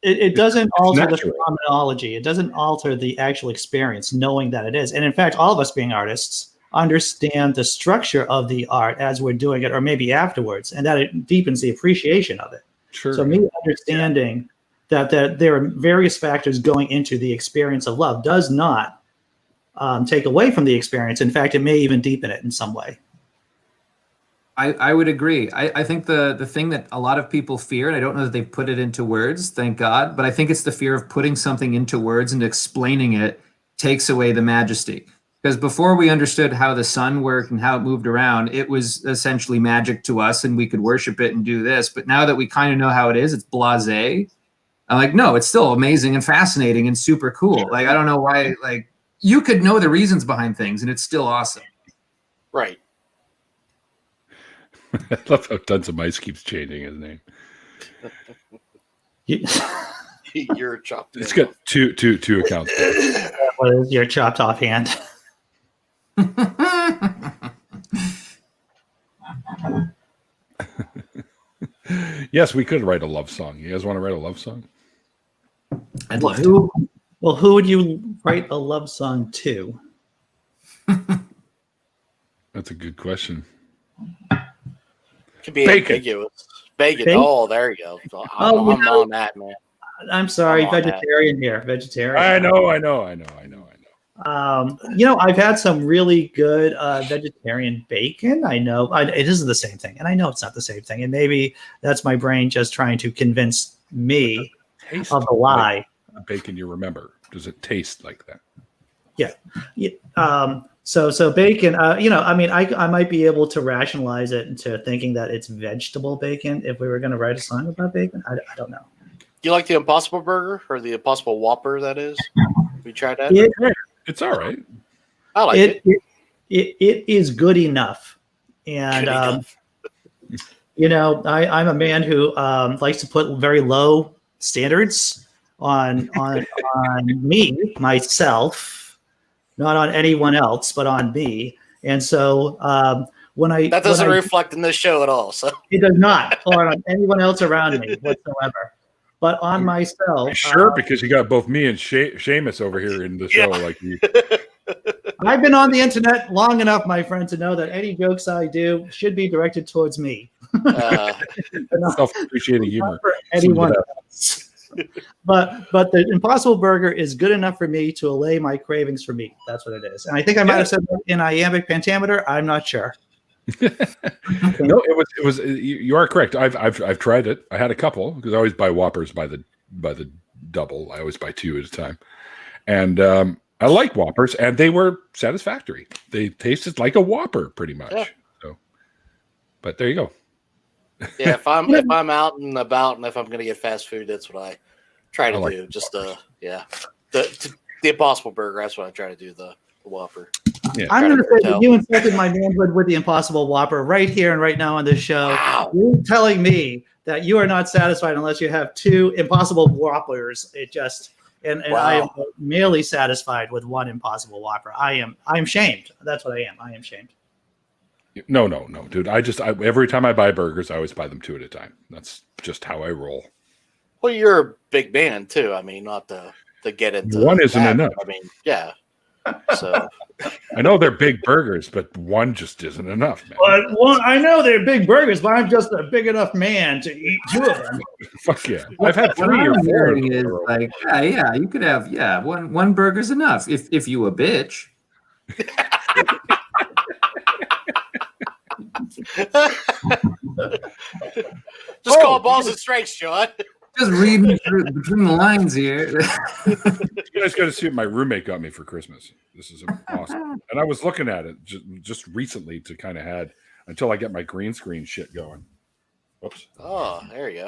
it.
it doesn't alter the
natural.
phenomenology. It doesn't alter the actual experience, knowing that it is. And in fact, all of us being artists understand the structure of the art as we're doing it, or maybe afterwards, and that it deepens the appreciation of it.
Sure.
So me understanding that there are various factors going into the experience of love does not take away from the experience. In fact, it may even deepen it in some way.
I would agree. I think the thing that a lot of people fear, and I don't know that they put it into words, thank God, but I think it's the fear of putting something into words and explaining it takes away the majesty. Because before we understood how the sun worked and how it moved around, it was essentially magic to us and we could worship it and do this. But now that we kind of know how it is, it's blasé. I'm like, no, it's still amazing and fascinating and super cool. Like, I don't know why, like, you could know the reasons behind things and it's still awesome.
Right.
I love how Tons of Mice keeps changing his name.
You're chopped.
It's got two accounts.
What is your chopped off hand?
Yes, we could write a love song. You guys want to write a love song?
I'd love to.
Who would you write a love song to?
That's a good question.
Could be
Bacon.
ambiguous. Bacon.
Bacon?
Oh, there you go.
Oh,
I'm on that, man.
I'm sorry,
Come on,
vegetarian here. Vegetarian.
I know.
I've had some really good vegetarian bacon. I know it isn't the same thing, and I know it's not the same thing. And maybe that's my brain just trying to convince me
Taste
of the lie.
like the bacon you remember. Does it taste like that?
So bacon. I might be able to rationalize it into thinking that it's vegetable bacon. If we were going to write a song about bacon, I don't know.
Do you like the Impossible Burger or the Impossible Whopper? That is. We tried that.
It's all right.
I like it.
It is good enough, and
Good enough.
I'm a man who likes to put very low standards on me, myself, not on anyone else, but on me. And so
That doesn't reflect in this show at all. So
it does not, or on anyone else around me whatsoever. But on myself,
Sure, because you got both me and Seamus over here in the show. Like you,
I've been on the internet long enough, my friend, to know that any jokes I do should be directed towards me.
self-appreciating humor.
For anyone else. But the Impossible Burger is good enough for me to allay my cravings for meat. That's what it is. And I think I might have said that in iambic pentameter. I'm not sure.
No, it was. You are correct. I've tried it. I had a couple because I always buy Whoppers by the double. I always buy two at a time, and I like Whoppers, and they were satisfactory. They tasted like a Whopper pretty much.
Yeah.
So, but there you go.
yeah, if I'm out and about and if I'm going to get fast food, that's what I try to
like
do. Just the Impossible Burger. That's what I try to do. The Whopper.
Yeah.
I'm going to say that you insulted my manhood with the Impossible Whopper right here and right now on this show.
Wow.
You're telling me that you are not satisfied unless you have two Impossible Whoppers. It just and
Wow.
I am merely satisfied with one Impossible Whopper. I am shamed. That's what I am. I am shamed.
No, dude. Every time I buy burgers, I always buy them 2 at a time. That's just how I roll.
Well, you're a big man too. I mean, not to get into
One isn't
that,
enough.
I mean, yeah. So
I know they're big burgers, but one just isn't enough, man.
But one, I know they're big burgers, but I'm just a big enough man to eat 2 of them.
Fuck yeah. I've had
What
3 or
I'm
4.
hearing is like, yeah, you could have, one burger's enough if you a bitch.
just call balls and strikes, John.
Just reading between the lines here.
You guys got to see what my roommate got me for Christmas. This is awesome. And I was looking at it just recently to kind of had until I get my green screen shit going. Whoops.
Oh, there you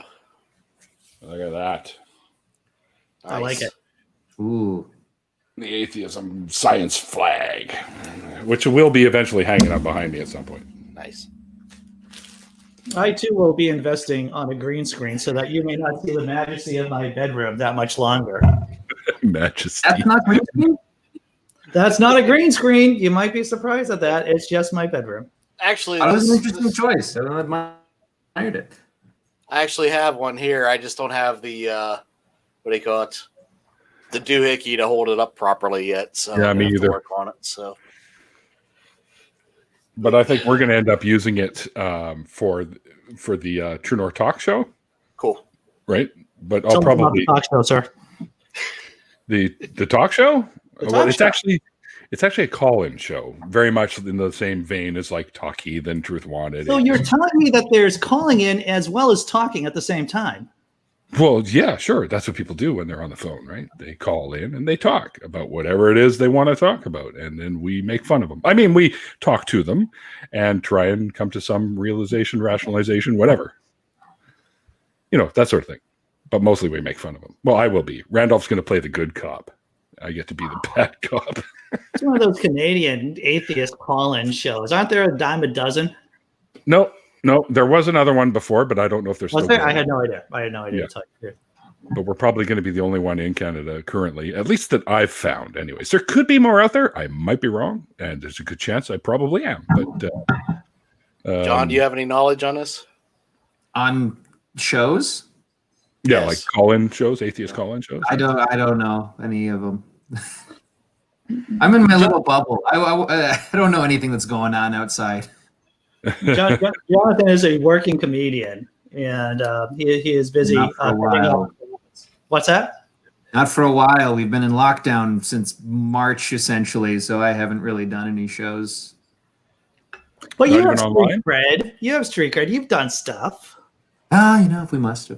go.
Look at that.
I like it.
Ooh.
The atheism science flag, which will be eventually hanging up behind me at some point.
Nice.
I too will be investing on a green screen so that you may not see the majesty of my bedroom that much longer.
Majesty.
That's not green screen?
That's not a green screen. You might be surprised at that. It's just my bedroom.
Actually,
That was an interesting choice. I admired it.
I actually have one here. I just don't have the what do you call it? The doohickey to hold it up properly yet. So
Yeah,
I'm
me
gonna have to
either.
work on it. So
But I think we're going to end up using it for the True North Talk show,
cool.
right? But I'll
Tell me about
probably
the talk show, sir.
the talk show.
The
Well,
talk
it's
show.
actually a call-in show, very much in the same vein as like Talk Heathen, then Truth Wanted.
So you're telling me that there's calling in as well as talking at the same time?
Well, yeah, sure. That's what people do when they're on the phone, right? They call in and they talk about whatever it is they want to talk about, and then we make fun of them. I mean, we talk to them and try and come to some realization, rationalization, whatever. You know, that sort of thing. But mostly we make fun of them. Well, I will be. Randolph's going to play the good cop. I get to be the bad cop.
It's one of those Canadian atheist call-in shows. Aren't there a dime a dozen?
No, there was another one before, but I don't know if they're still
Was there?
going.
I had no idea.
Yeah.
To tell you the truth.
But we're probably going to be the only one in Canada currently, at least that I've found. Anyways, there could be more out there. I might be wrong, and there's a good chance I probably am. But
John, do you have any knowledge on this?
On shows?
yeah,
Yes.
like call-in shows, atheist call-in shows.
I don't know any of them. I'm in my little bubble. I don't know anything that's going on outside.
Jonathan is a working comedian, and he is busy.
Not for a while.
What's that?
Not for a while. We've been in lockdown since March, essentially, so I haven't really done any shows.
But
Not
you
even
have
online?
street cred. You have street cred. You've done stuff.
If we must.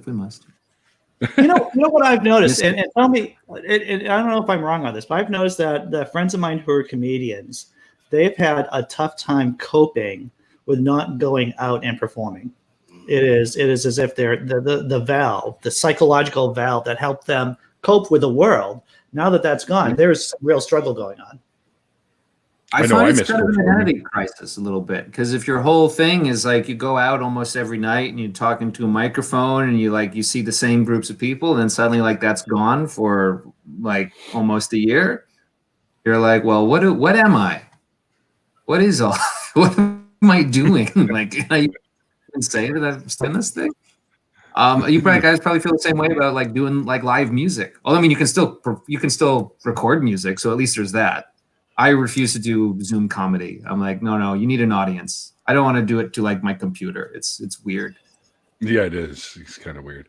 You know what I've noticed, and tell me, I don't know if I'm wrong on this, but I've noticed that the friends of mine who are comedians, they've had a tough time coping with not going out and performing. It is as if they're the valve, the psychological valve that helped them cope with the world. Now that that's gone, there's real struggle going on.
I
I know, I
find it's
miss
kind of an
performing.
identity crisis a little bit, because if your whole thing is like you go out almost every night and you're talking to a microphone and you see the same groups of people, and then suddenly like that's gone for like almost a year, you're like, well, what am I? What is all? What am I doing? Like, can I even say that I've done this thing? You guys probably feel the same way about like doing like live music. Well, I mean, you can still record music, so at least there's that. I refuse to do Zoom comedy. I'm like, no, you need an audience. I don't want to do it to like my computer. It's weird.
Yeah, it is. It's kind of weird.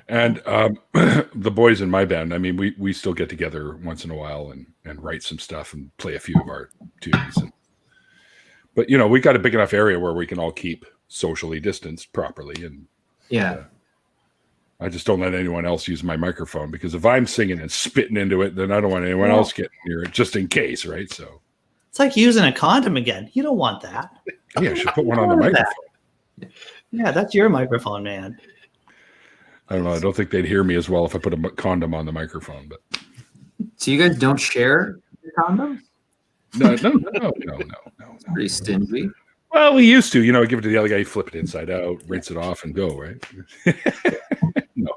And the boys in my band, I mean, we still get together once in a while and write some stuff and play a few of our tunes. But, you know, we got a big enough area where we can all keep socially distanced properly. And
Yeah.
I just don't let anyone else use my microphone, because if I'm singing and spitting into it, then I don't want anyone else getting near it, just in case, right? So
It's like using a condom again. You don't want that.
yeah, I should put one on the microphone.
Yeah, that's your microphone, man.
I don't know. I don't think they'd hear me as well if I put a condom on the microphone. But
So you guys don't share your condoms?
no.
Pretty stingy.
Well, we used to, give it to the other guy, flip it inside out, rinse it off, and go, right? No.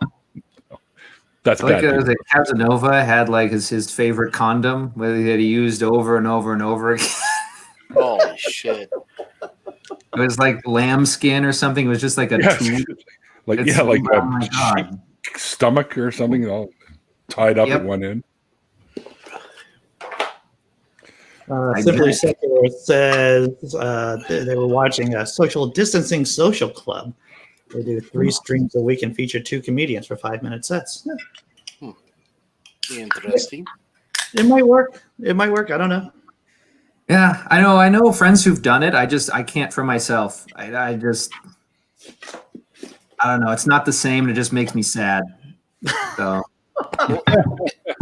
That's
Like
bad.
the Casanova had like his favorite condom that he used over and over and over again.
Holy shit!
It was like lamb skin or something. It was just like a tube.
Like
It's-
like
oh
a
my God.
stomach or something, all tied up
Yep.
at one end.
Simply
get it.
Secular says they were watching a social distancing social club. They do 3 streams a week and feature 2 comedians for 5-minute sets. Yeah,
Interesting.
it might work. It might work. I don't know.
Yeah, I know friends who've done it. I can't for myself. I don't know. It's not the same. It just makes me sad. So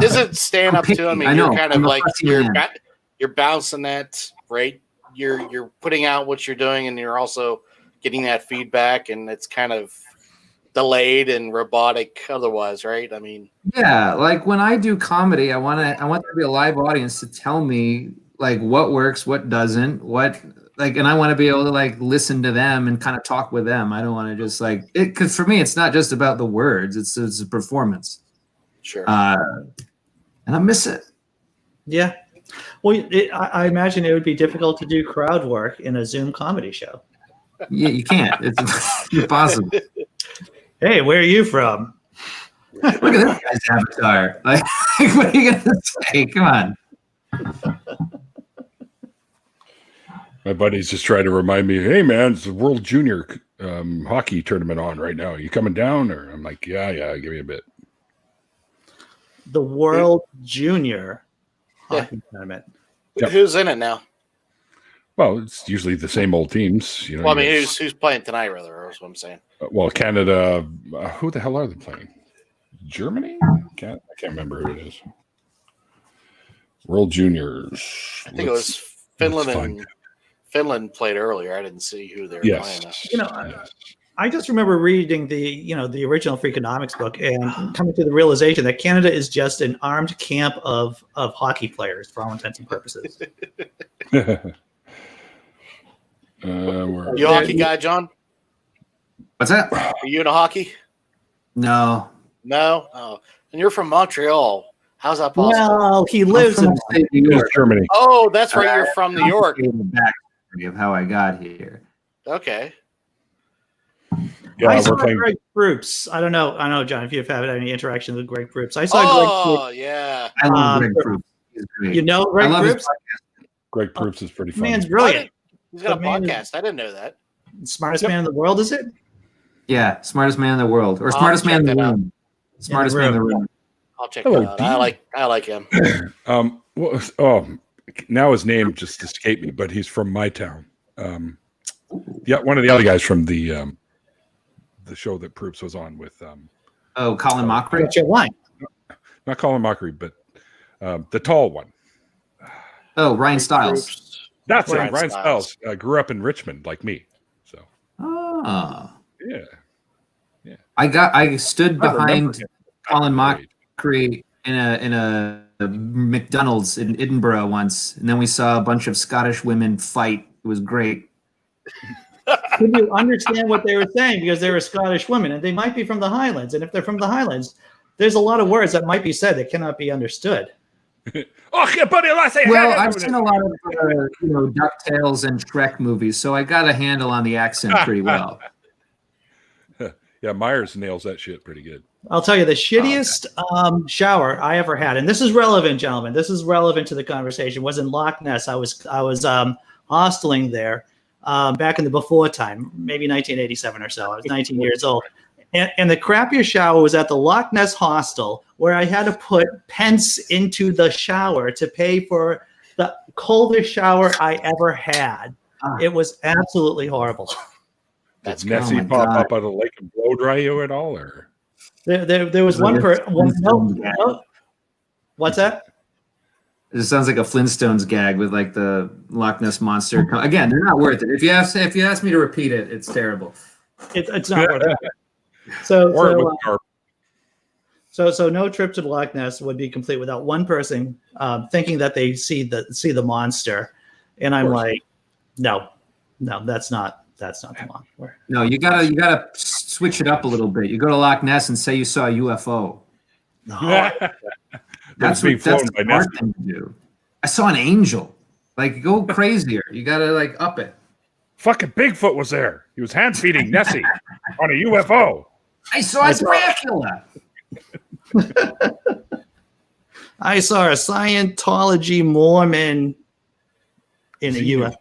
Isn't stand up too? I mean,
I
you're
know.
kind
I'm
of
a
like
fussy man.
you're bouncing that, right? You're putting out what you're doing, and you're also getting that feedback, and it's kind of delayed and robotic otherwise, right? I mean,
yeah, like when I do comedy, I want there to be a live audience to tell me like what works, what doesn't, and I want to be able to like listen to them and kind of talk with them. I don't want to just like it, because for me, it's not just about the words; it's a performance.
sure.
And I miss it.
Yeah. Well, I imagine it would be difficult to do crowd work in a Zoom comedy show.
Yeah, you can't. It's impossible.
Hey, where are you from?
Look at this guy's avatar. Like, what are you gonna say? Come on.
My buddy's just trying to remind me, hey man, it's the World Junior hockey tournament on right now. Are you coming down? Or I'm like, yeah, give me a bit.
The World Junior Hockey Tournament.
Yep.
Who's in it now?
Well, it's usually the same old teams. You know.
Well, I mean,
you guys-
who's playing tonight? Rather, is what I'm saying.
well, Canada. Who the hell are they playing? Germany? I can't remember who it is. World Juniors.
I think it was Finland and Finland played earlier. I didn't see who they were playing.
You know, I just remember reading the original Freakonomics book and coming to the realization that Canada is just an armed camp of hockey players for all intents and purposes.
Are you a hockey guy, John?
What's that?
Are you into hockey?
No.
No. Oh, and you're from Montreal. How's that possible?
Well, he lives in
New York.
Germany.
Oh, that's right. You're from New York.
The backstory of how I got here.
Okay.
Yeah,
I
we're
saw
playing.
Greg Proops. I don't know, John, if you've had any interaction with Greg Proops. I saw Greg Proops.
Oh, yeah.
I love Greg Proops. He's great.
You know Greg
I love his
Proops?
Greg Proops is pretty fun.
Man's brilliant.
He's got a
The man is-
podcast. I didn't know that.
Smartest man in the world, is it?
Yeah, smartest man in the world, or
I'll
smartest man in
check
the
that out.
room. Smartest man in the room.
I'll check
Hello,
that out.
Dean.
I like him.
Now his name just escaped me, but he's from my town. Yeah, one of the other guys from the show that Proops was on with.
Oh, Colin Mockery.
What's your line?
Not Colin Mockery, but the tall one.
Oh, Ryan Stiles.
That's
Ryan
right. Ryan
Stiles.
Stiles grew up in Richmond, like me. So
Oh,
yeah.
I stood
I remember
behind
him.
Colin Mockery in a McDonald's in Edinburgh once, and then we saw a bunch of Scottish women fight. It was great.
Could you understand what they were saying? Because they were Scottish women, and they might be from the Highlands. And if they're from the Highlands, there's a lot of words that might be said that cannot be understood.
Okay, buddy, let's say
Well, I've seen a lot of DuckTales and Shrek movies, so I got a handle on the accent pretty well.
Yeah, Myers nails that shit pretty good.
I'll tell you the shittiest shower I ever had, and this is relevant, gentlemen. This is relevant to the conversation. Was in Loch Ness. I was hosteling there back in the before time, maybe 1987 or so. I was 19 years old, and the crappiest shower was at the Loch Ness hostel, where I had to put pence into the shower to pay for the coldest shower I ever had. It was absolutely horrible.
That's
Did Nessie
oh my
pop
God.
up out of the lake and blow dry you at all, or
There was one per one. No. What's that?
It just sounds like a Flintstones gag with like the Loch Ness monster. Again, they're not worth it. If you ask me to repeat it, it's terrible.
It's not worth it. So
or
so,
with our
so no trip to Loch Ness would be complete without one person thinking that they see the monster, and I'm like, no, that's not the monster.
No, you gotta switch it up a little bit. You go to Loch Ness and say you saw a UFO. That's
being
what that's
flown
the
by
smart
Nessie.
thing to do. I saw an angel. Like, go crazier. You gotta like up it.
Fucking Bigfoot was there. He was hand feeding Nessie on a UFO.
I saw Dracula.
I saw a Scientology Mormon in a
Xenu.
UFO.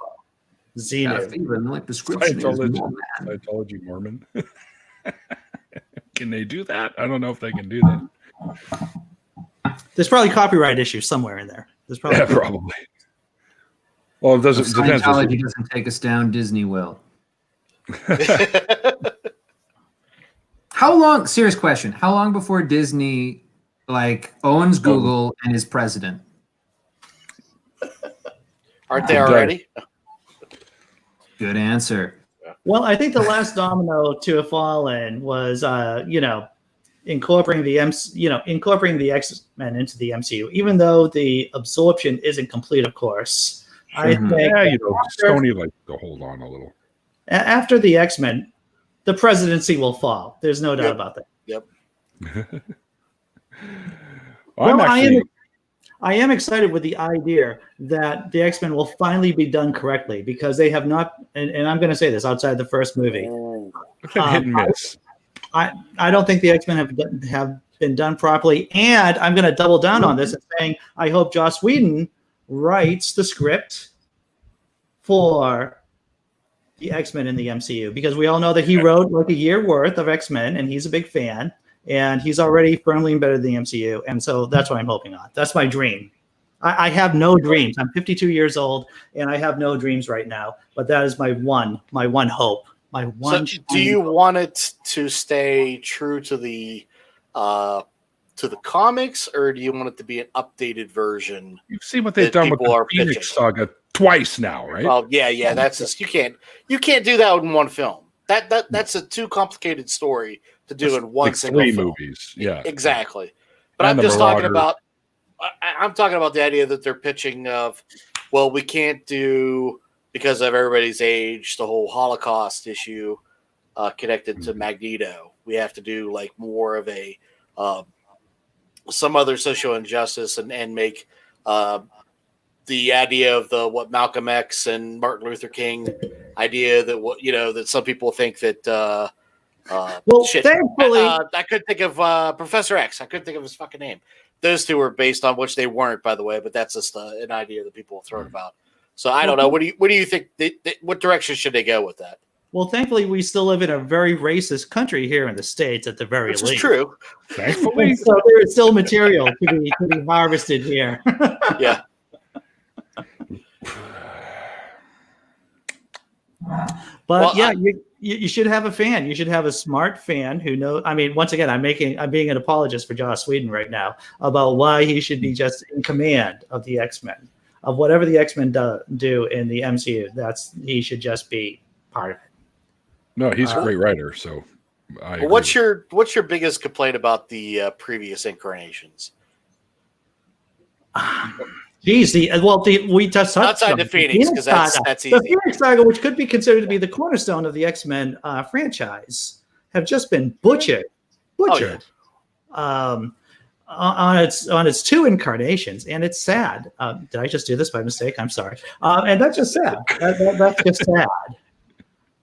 Xenu.
Even like description is more man.
Scientology Mormon. Can they do that? I don't know if they can do that.
There's probably copyright issues somewhere in there. There's probably
Yeah, probably. Well, it doesn't
If
depends.
Scientology doesn't take us down, Disney will. How long? Serious question. How long before Disney like owns Google and is president?
Aren't they already?
Good answer.
Well, I think the last domino to have fallen was, incorporating incorporating the X-Men into the MCU, even though the absorption isn't complete, of course. I think
Sony likes to hold on a little.
after the X-Men, the presidency will fall. There's no doubt about that.
Yep.
I am excited with the idea that the X-Men will finally be done correctly, because they have not, and I'm going to say this outside the first movie.
Hit and miss.
I don't think the X-Men have been done properly, and I'm going to double down on this and saying I hope Joss Whedon writes the script for the X-Men in the MCU, because we all know that he wrote like a year worth of X-Men, and he's a big fan, and he's already firmly embedded in the MCU, and so that's what I'm hoping on. That's my dream. I have no dreams. I'm 52 years old, and I have no dreams right now, but that is my one hope. My one.
So do you want it to stay true to the comics, or do you want it to be an updated version?
You've seen what they've done with the Phoenix saga twice now, right?
Well, yeah. That's just, you can't do that in one film. That's a too complicated story to do in one single
three
film.
movies. Yeah,
exactly. But
And
I'm just talking
Marauder.
I'm talking about the idea that they're pitching of, well, we can't do, because of everybody's age, the whole Holocaust issue connected to Magneto. We have to do like more of a some other social injustice and make the idea of what Malcolm X and Martin Luther King idea that that some people think that
thankfully,
I could think of Professor X. I couldn't think of his fucking name. Those two were based on, which they weren't, by the way, but that's just an idea that people have thrown about. So I don't know. What do you think? What direction should they go with that?
Well, thankfully, we still live in a very racist country here in the States, at the very least.
Which is true.
Thankfully.
So there is still material to be harvested here.
Yeah.
But you should have a fan. You should have a smart fan who knows. I mean, once again, I'm being an apologist for Joss Whedon right now about why he should be just in command of the X-Men, of whatever the X-Men do in the MCU. He should just be part of it.
No, he's a great writer. So,
what's your biggest complaint about the previous incarnations?
Geez, we just touched
outside the Phoenix, because that's easy.
The Phoenix Saga, which could be considered to be the cornerstone of the X-Men franchise, have just been butchered. On its two incarnations, and it's sad. Did I just do this by mistake? I'm sorry. And that's just sad. That's just sad.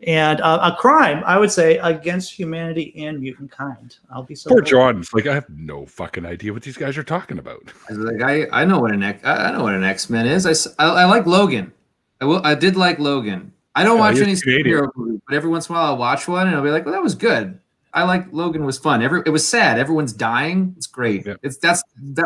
And a crime, I would say, against humanity and mutant kind. I'll be so
poor John. It's like, I have no fucking idea what these guys are talking about.
I know what an X-Men is. I like Logan. I did like Logan. I don't watch any superhero movies, but every once in a while I'll watch one and I'll be like, well, that was good. I like Logan. Was fun. It was sad. Everyone's dying. It's great. Yep. That's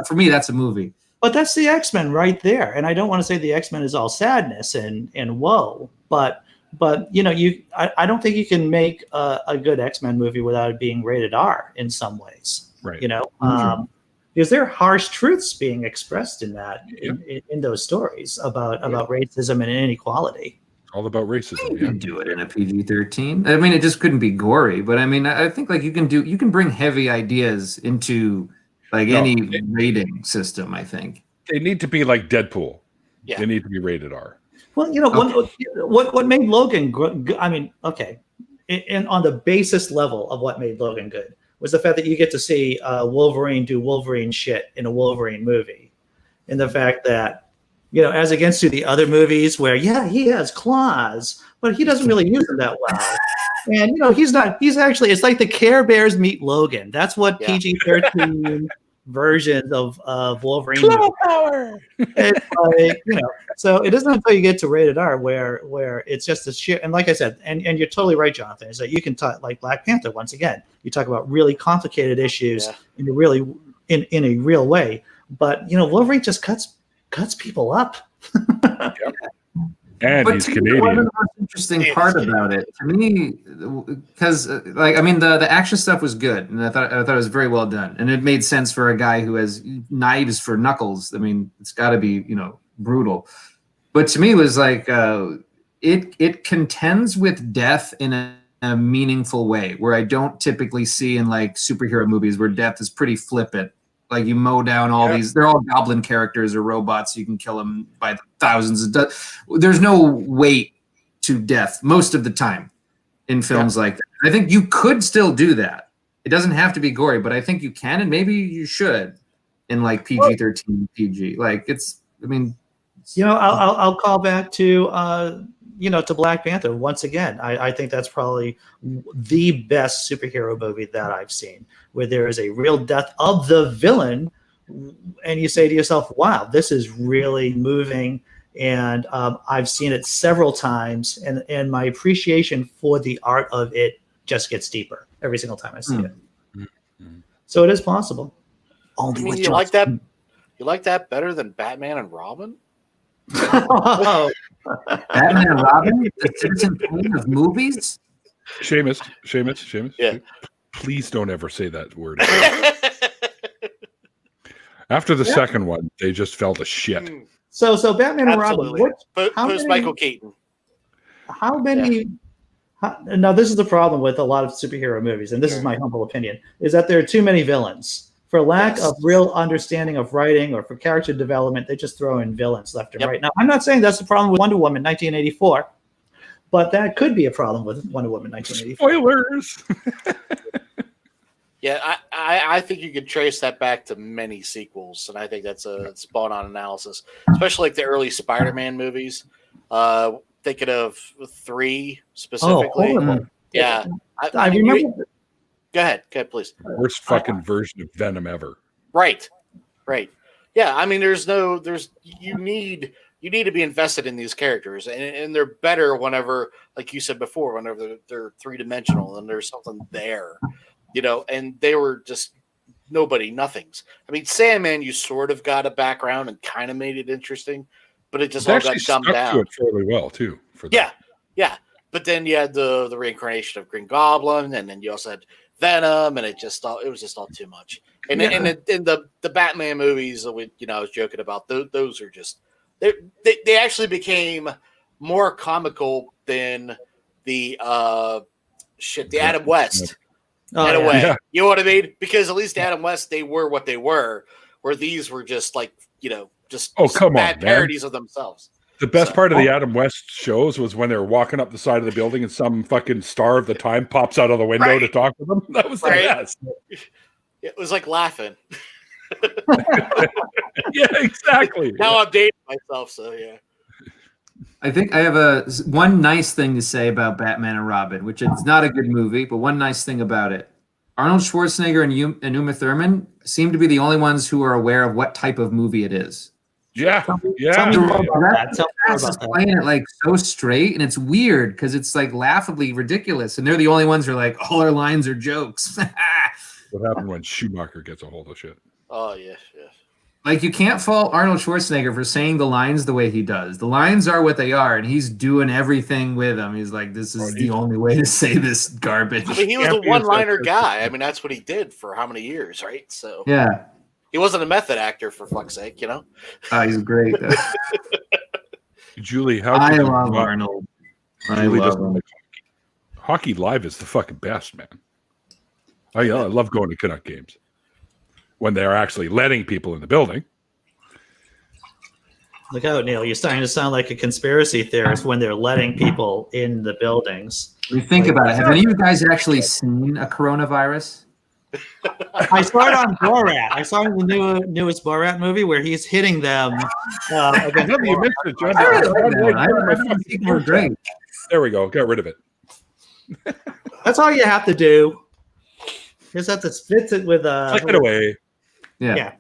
for me. That's a movie.
But that's the X-Men right there. And I don't want to say the X-Men is all sadness and woe, but I don't think you can make a good X-Men movie without it being rated R in some ways.
Right.
Because there are harsh truths being expressed in that in those stories about racism and inequality.
All about racism.
You can do it in a PG-13. I mean, it just couldn't be gory, but I mean, I think like you can bring heavy ideas into any rating system. I think
they need to be like Deadpool.
Yeah.
They need to be rated R.
Well, what made Logan good? I mean, okay, and on the basis level of what made Logan good was the fact that you get to see Wolverine do Wolverine shit in a Wolverine movie, and the fact that, as against to the other movies where he has claws, but he doesn't really use them that well. And he's actually, it's like the Care Bears meet Logan. That's what PG-13 versions of Wolverine.
Claw power.
It's like, so it isn't until you get to rated R where it's just a sheer, and like I said, and you're totally right, Jonathan, is that you can talk like Black Panther. Once again, you talk about really complicated issues in a really in a real way, but Wolverine just cuts people up.
And
but
he's
to
Canadian.
Me, one of the most interesting part about it to me, because the action stuff was good, and I thought it was very well done, and it made sense for a guy who has knives for knuckles. I mean, it's got to be brutal. But to me, it was like it contends with death in a meaningful way, where I don't typically see in like superhero movies where death is pretty flippant. Like you mow down all these, they're all goblin characters or robots. You can kill them by the thousands. There's no weight to death most of the time in films like that. I think you could still do that. It doesn't have to be gory, but I think you can, and maybe you should in like PG-13, PG. Like
I'll call back to to Black Panther once again. I think that's probably the best superhero movie that I've seen, where there is a real death of the villain, and you say to yourself, wow, this is really moving. And I've seen it several times, and my appreciation for the art of it just gets deeper every single time I see it. So it is possible.
You like that? You like that better than Batman and Robin?
Oh.
Batman and Robin, the Citizen Kane of movies.
Seamus.
Yeah.
Please don't ever say that word again. After the second one, they just felt a shit.
So Batman and Robin.
Post Michael Keaton.
How many? Now this is the problem with a lot of superhero movies, and this is my humble opinion: is that there are too many villains. For lack of real understanding of writing or for character development, they just throw in villains left and right. Now, I'm not saying that's the problem with Wonder Woman 1984, but that could be a problem with Wonder Woman 1984.
Spoilers!
I think you could trace that back to many sequels, and I think that's a spot-on analysis, especially like the early Spider-Man movies. Thinking of 3 specifically.
Oh,
yeah.
I remember...
Go ahead, please.
Worst fucking version of Venom ever.
Right. Yeah, I mean, you need to be invested in these characters, and they're better whenever, like you said before, whenever they're 3-dimensional and there's something there, and they were just nothings. I mean, Sandman, you sort of got a background and kind of made it interesting, but it just all got dumbed down.
To it fairly well too. For that.
Yeah. But then you had the reincarnation of Green Goblin, and then you also had Venom, and it was just all too much. And in the Batman movies, I was joking about, those are just they actually became more comical than the Adam West in a way. Yeah. You know what I mean? Because at least Adam West, they were what they were, where these were just like just bad parodies of themselves.
The best part of the Adam West shows was when they were walking up the side of the building and some fucking star of the time pops out of the window to talk to them. That was the best.
It was like laughing.
Yeah, exactly.
Now I'm dating myself, so yeah.
I think I have one nice thing to say about Batman and Robin, which is not a good movie, but one nice thing about it. Arnold Schwarzenegger and Uma Thurman seem to be the only ones who are aware of what type of movie it is.
Yeah.
That's playing it like so straight, and it's weird because it's like laughably ridiculous, and they're the only ones who are like, all our lines are jokes.
What happened when Schumacher gets a hold of shit?
Oh yeah.
Like, you can't fault Arnold Schwarzenegger for saying the lines the way he does. The lines are what they are, and he's doing everything with them. He's like, this is the only way to say this garbage.
I mean, he was a one-liner guy. I mean, that's what he did for how many years, right? So
yeah.
He wasn't a method actor, for fuck's sake,
He's great.
Julie,
I love Arnold. I love him.
Hockey Live is the fucking best, man. I love going to Canuck games when they're actually letting people in the building.
Look out, Neil. You're starting to sound like a conspiracy theorist when they're letting people in the buildings.
Think about it. Have any of you guys actually seen a coronavirus?
I saw it on Borat. I saw it in the newest Borat movie where he's hitting them. Against
No, you missed it, John.
I really like that one. I think we're great.
There we go. Got rid of it.
That's all you have to do. You just have to spit it with
Click it away.
Yeah.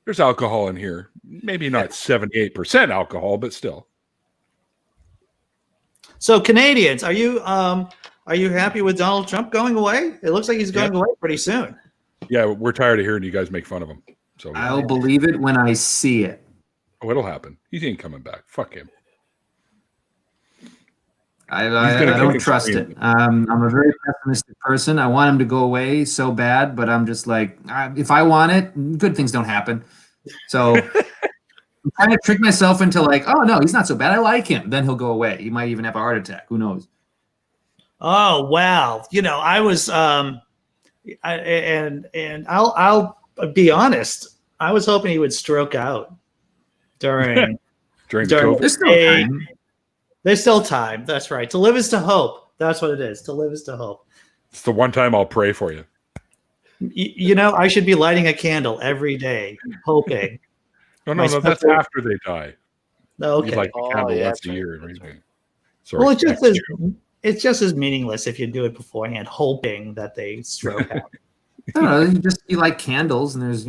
There's alcohol in here. Maybe not 78% alcohol, but still.
So Canadians, are you happy with Donald Trump going away? It looks like he's going away pretty soon.
Yeah, we're tired of hearing you guys make fun of him. So
I'll believe it when I see it.
Oh, it'll happen. He ain't coming back. Fuck him.
I don't trust it. I'm a very pessimistic person. I want him to go away so bad, but I'm just like, if I want it, good things don't happen. So I'm trying to trick myself into like, oh no, he's not so bad. I like him. Then he'll go away. He might even have a heart attack. Who knows?
Oh wow! I was and I'll be honest. I was hoping he would stroke out during
COVID.
There's still time.
There's still time. That's right. To live is to hope. That's what it is. To live is to hope.
It's the one time I'll pray for you.
I should be lighting a candle every day, hoping.
No. That's after they die.
Okay.
You light the candle once a year. Sorry.
Well, it's just as meaningless if you do it beforehand, hoping that they stroke out.
I don't know. You like candles, and there's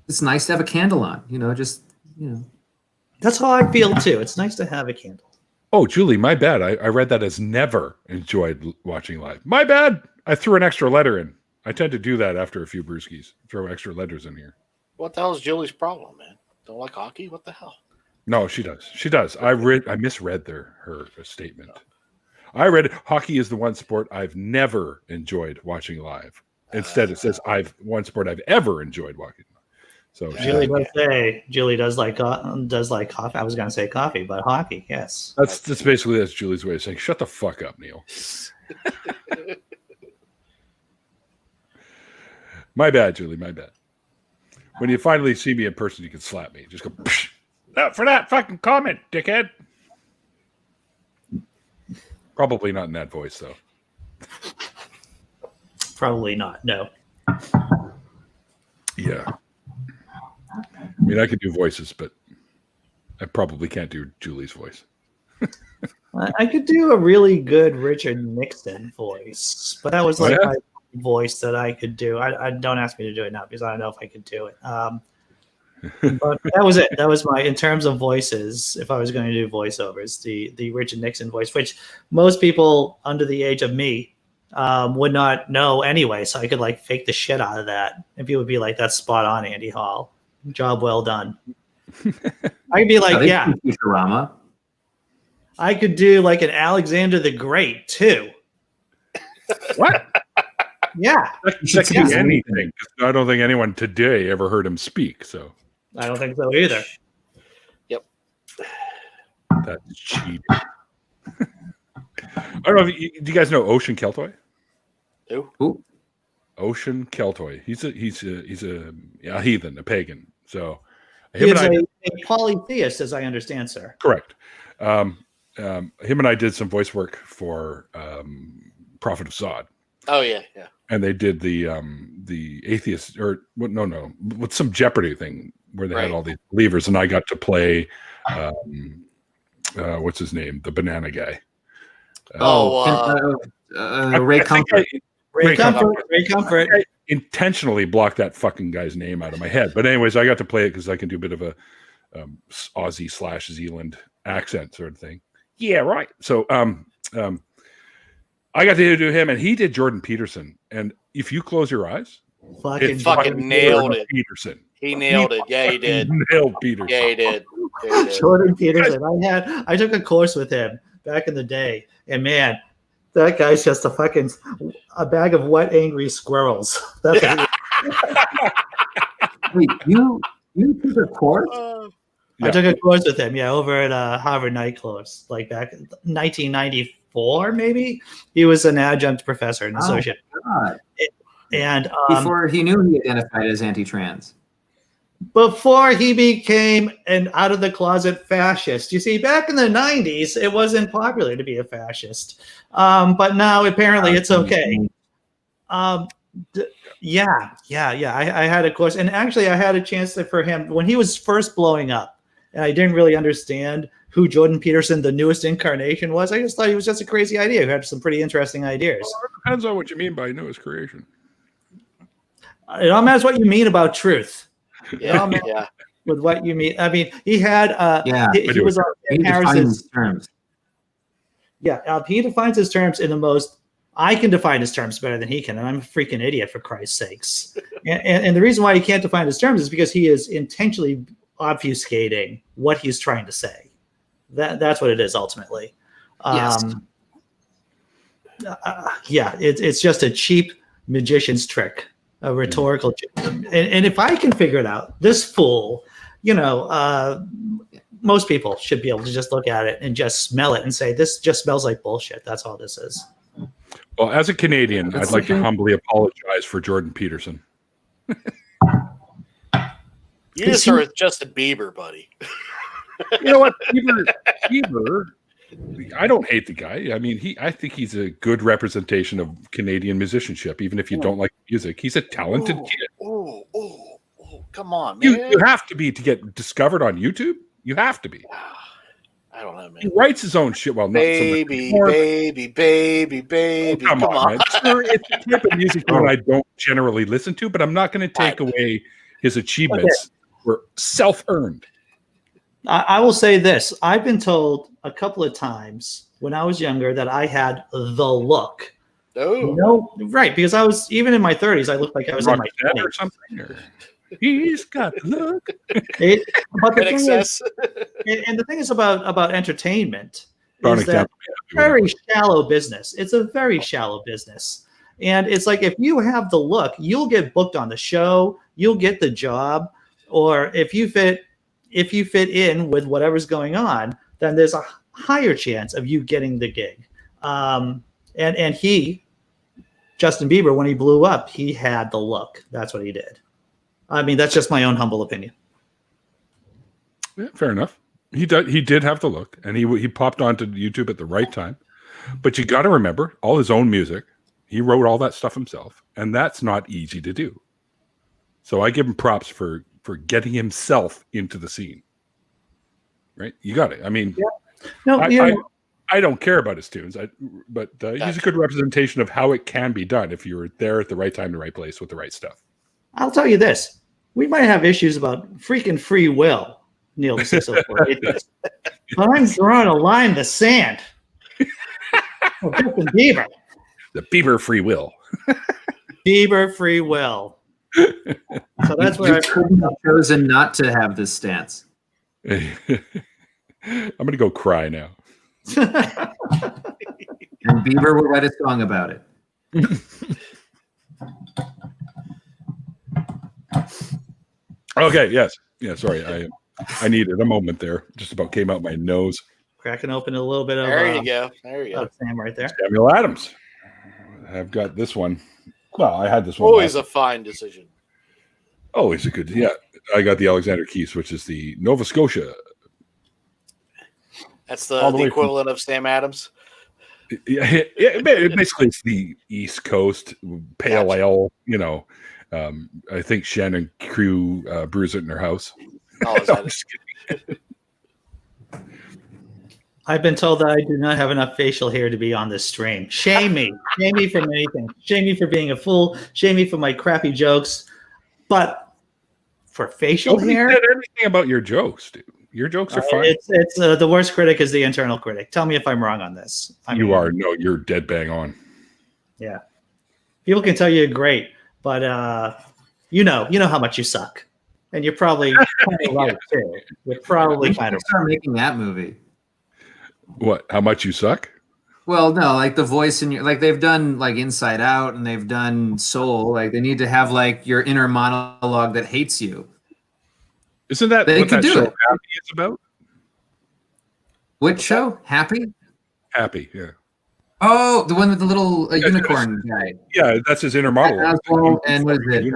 it's nice to have a candle on.
That's how I feel too. It's nice to have a candle.
Oh, Julie, my bad. I read that as never enjoyed watching live. My bad. I threw an extra letter in. I tend to do that after a few brewskis. Throw extra letters in here.
What the hell is Julie's problem, man? Don't like hockey? What the hell?
No, she does. She does. I misread her statement. I read hockey is the one sport I've never enjoyed watching live. Instead, it says one sport I've ever enjoyed watching. So
Julie does like coffee. I was going to say coffee, but hockey, yes.
That's basically Julie's way of saying, "Shut the fuck up, Neil." My bad, Julie. My bad. When you finally see me in person, you can slap me. Just go for that fucking comment, dickhead. Probably not in that voice, though.
Probably not. No.
Yeah. I mean, I can do voices, but I probably can't do Julie's voice.
I could do a really good Richard Nixon voice, but that was my voice that I could do. I don't ask me to do it now because I don't know if I could do it. But that was it. That was in terms of voices, if I was going to do voiceovers, the Richard Nixon voice, which most people under the age of me would not know anyway. So I could fake the shit out of that. And people would be like, that's spot on, Andy Hall. Job well done. I could be like,
Futurama.
I could do an Alexander the Great too.
What?
Yeah.
That could be anything. I don't think anyone today ever heard him speak. So
I don't think so either.
Yep.
That's cheap. I don't know. Do you guys know Ocean Keltoy?
Who?
Ocean Keltoy. He's a heathen, a pagan. So
he is a polytheist, as I understand, sir.
Correct. Him and I did some voice work for Prophet of Sod.
Oh yeah.
And they did the Atheists, with some Jeopardy thing where they had all these believers, and I got to play what's his name, the banana guy.
Ray Comfort.
Ray Comfort.
I intentionally blocked that fucking guy's name out of my head, but anyways, I got to play it because I can do a bit of a Aussie/Zealand accent sort of thing. Yeah, right. So I got to do him, and he did Jordan Peterson. And if you close your eyes,
fucking nailed it.
Peterson.
He nailed it. Yeah, he did.
Nailed Peterson.
Yeah, he did.
Jordan Peterson. I took a course with him back in the day, and man, that guy's just a bag of wet, angry squirrels. That's
Wait, you took a course?
I took a course with him, over at Harvard Night Course, back in 1994, maybe. He was an adjunct professor and associate.
God.
And
before he knew he identified as anti-trans.
Before he became an out-of-the-closet fascist. You see, back in the 90s, it wasn't popular to be a fascist. But now, apparently, it's okay. Yeah. I had a course, and actually, I had a chance for him when he was first blowing up, and I didn't really understand who Jordan Peterson, the newest incarnation, was. I just thought he was just a crazy idea who had some pretty interesting ideas.
Well, it depends on what you mean by newest creation.
It all matters what you mean about truth.
Yeah,
With what you mean. I mean, he had he was on Harris's
terms.
Yeah, he defines his terms in the most. I can define his terms better than he can, and I'm a freaking idiot, for Christ's sakes. And the reason why he can't define his terms is because he is intentionally obfuscating what he's trying to say. That's what it is ultimately.
Yes.
It's just a cheap magician's trick, a rhetorical. And if I can figure it out, this fool, most people should be able to just look at it and just smell it and say, this just smells like bullshit. That's all this is.
Well, as a Canadian, I'd like to humbly apologize for Jordan Peterson.
You just are with Justin Bieber, buddy.
You know what, Bieber, I don't hate the guy. I mean, I think he's a good representation of Canadian musicianship, even if you don't like music. He's a talented kid.
Oh, come on, man.
You have to be to get discovered on YouTube. You have to be.
I don't know, man.
He writes his own shit. Well,
baby.
Oh, come on. Sure, it's the type of music that I don't generally listen to, but I'm not going to take away his achievements. Were self-earned.
I will say this. I've been told a couple of times when I was younger that I had the look.
Oh.
No, right. Because I was, even in my 30s, I looked like I was in my 20s.
Or something. He's got the look.
But the thing is, and the thing is about entertainment is that very shallow business. It's a very shallow business. And it's like, if you have the look, you'll get booked on the show, you'll get the job, or if you fit in with whatever's going on, then there's a higher chance of you getting the gig. And Justin Bieber, when he blew up, he had the look. That's what he did. I mean, that's just my own humble opinion.
Yeah, fair enough. He did have the look, and he popped onto YouTube at the right time. But you got to remember, all his own music, he wrote all that stuff himself, and that's not easy to do. So I give him props for getting himself into the scene. Right? You got it. I mean, I don't care about his tunes, but he's a good representation of how it can be done if you're there at the right time, the right place with the right stuff.
I'll tell you this. We might have issues about freaking free will, Neil the 604. But I'm drawing a line in the sand. Justin Bieber.
The Bieber free will.
Bieber free will. So that's where I've
chosen not to have this stance.
I'm going to go cry now.
And Bieber will write a song about it.
Okay, yes. Yeah, sorry. I needed a moment there. Just about came out my nose.
Cracking open a little bit of
There you go.
Sam right there.
Samuel Adams. I've got this one. Well, I had this one.
Always a fine decision.
Always a good. Yeah, I got the Alexander Keith, which is the Nova Scotia.
That's the equivalent of Sam Adams.
Yeah, basically it's the East Coast pale ale. I think Shannon Crew brews it in her house.
Oh, is that
I've been told that I do not have enough facial hair to be on this stream. Shame me. Shame me for anything. Shame me for being a fool. Shame me for my crappy jokes. But for facial hair?
Said anything about your jokes, dude. Your jokes are fine.
It's the worst critic is the internal critic. Tell me if I'm wrong on this.
No, you're dead bang on.
Yeah. People can tell you're great, but you know how much you suck. And you're probably kind of right too. You're probably kind of
start making that movie.
What? How much you suck?
Well, no, like the voice in your, like they've done like Inside Out and they've done Soul. Like they need to have like your inner monologue that hates you.
Isn't that
they
what
could
that
do
show
it.
Happy is about?
Which show? Happy?
Happy, yeah.
Oh, the one with the little unicorn guy.
Yeah, that's his inner monologue.
And what is it?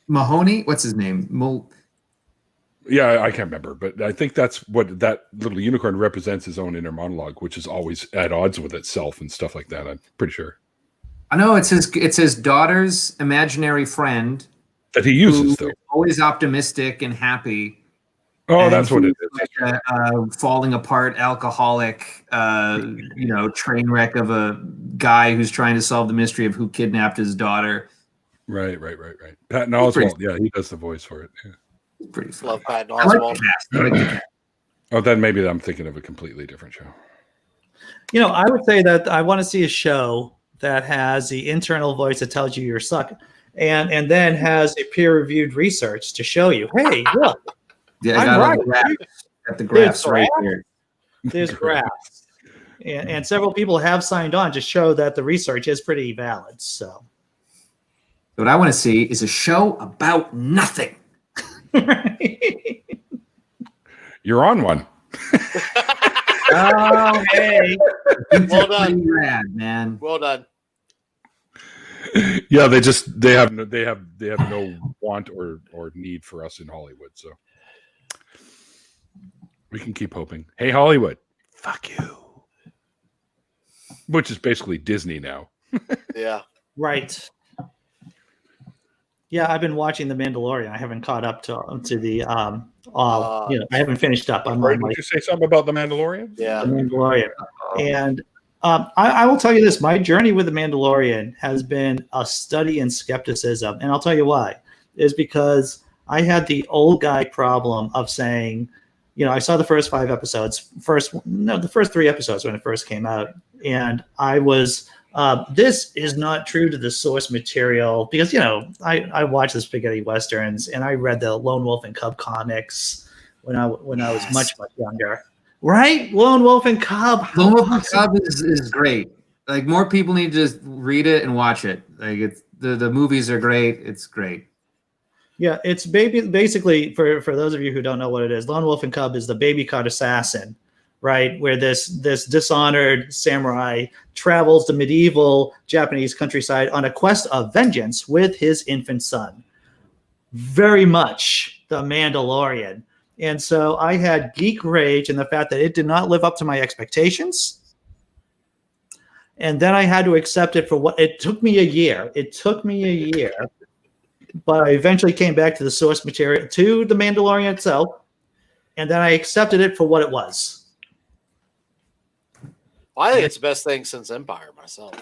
Mahoney? What's his name?
Yeah, I can't remember, but I think that's what that little unicorn represents, his own inner monologue, which is always at odds with itself and stuff like that. I'm pretty sure.
I know it's his daughter's imaginary friend
That he
who
uses
is
though.
always optimistic and happy.
Oh,
And
that's what it
he's
is.
like a falling apart alcoholic, train wreck of a guy who's trying to solve the mystery of who kidnapped his daughter.
Right. Patton
He's pretty-
Oswalt. Yeah, he does the voice for it. Yeah.
It's pretty funny.
Love Patton
I like
Oswalt.
the cast. I like the cast.
Oh, then maybe I'm thinking of a completely different show.
I would say that I want to see a show that has the internal voice that tells you you're suck, and then has a peer-reviewed research to show you, hey, look,
Yeah, I
I'm
got all
right.
the graphs. Got the graphs right here.
there's graphs. And several people have signed on to show that the research is pretty valid. So
What I want to see is a show about nothing.
You're on one.
Oh, hey.
Well done.
Pretty rad, man.
Well done.
Yeah, they have no want or need for us in Hollywood, so we can keep hoping. Hey, Hollywood, fuck you. Which is basically Disney now.
Yeah.
Right. Yeah, I've been watching The Mandalorian. I haven't caught up to the I haven't finished up. I'm
Right,
on
would you say something about The Mandalorian?
Yeah.
The Mandalorian. And I will tell you this, my journey with The Mandalorian has been a study in skepticism. And I'll tell you why. Is because I had the old guy problem of saying, I saw the first 5 episodes, the first 3 episodes when it first came out. And I was, this is not true to the source material because, I watched the spaghetti westerns and I read the Lone Wolf and Cub comics when I was much, much younger. Right? Lone Wolf and Cub.
Lone Wolf and Cub is great. Like, more people need to just read it and watch it. Like, it's the movies are great. It's great.
Yeah, it's basically for those of you who don't know what it is. Lone Wolf and Cub is the baby caught assassin, right? Where this dishonored samurai travels the medieval Japanese countryside on a quest of vengeance with his infant son. Very much The Mandalorian. And so I had geek rage in the fact that it did not live up to my expectations. And then I had to accept it for what it took me a year. But I eventually came back to the source material, to The Mandalorian itself. And then I accepted it for what it was.
Well, I think it's the best thing since Empire myself,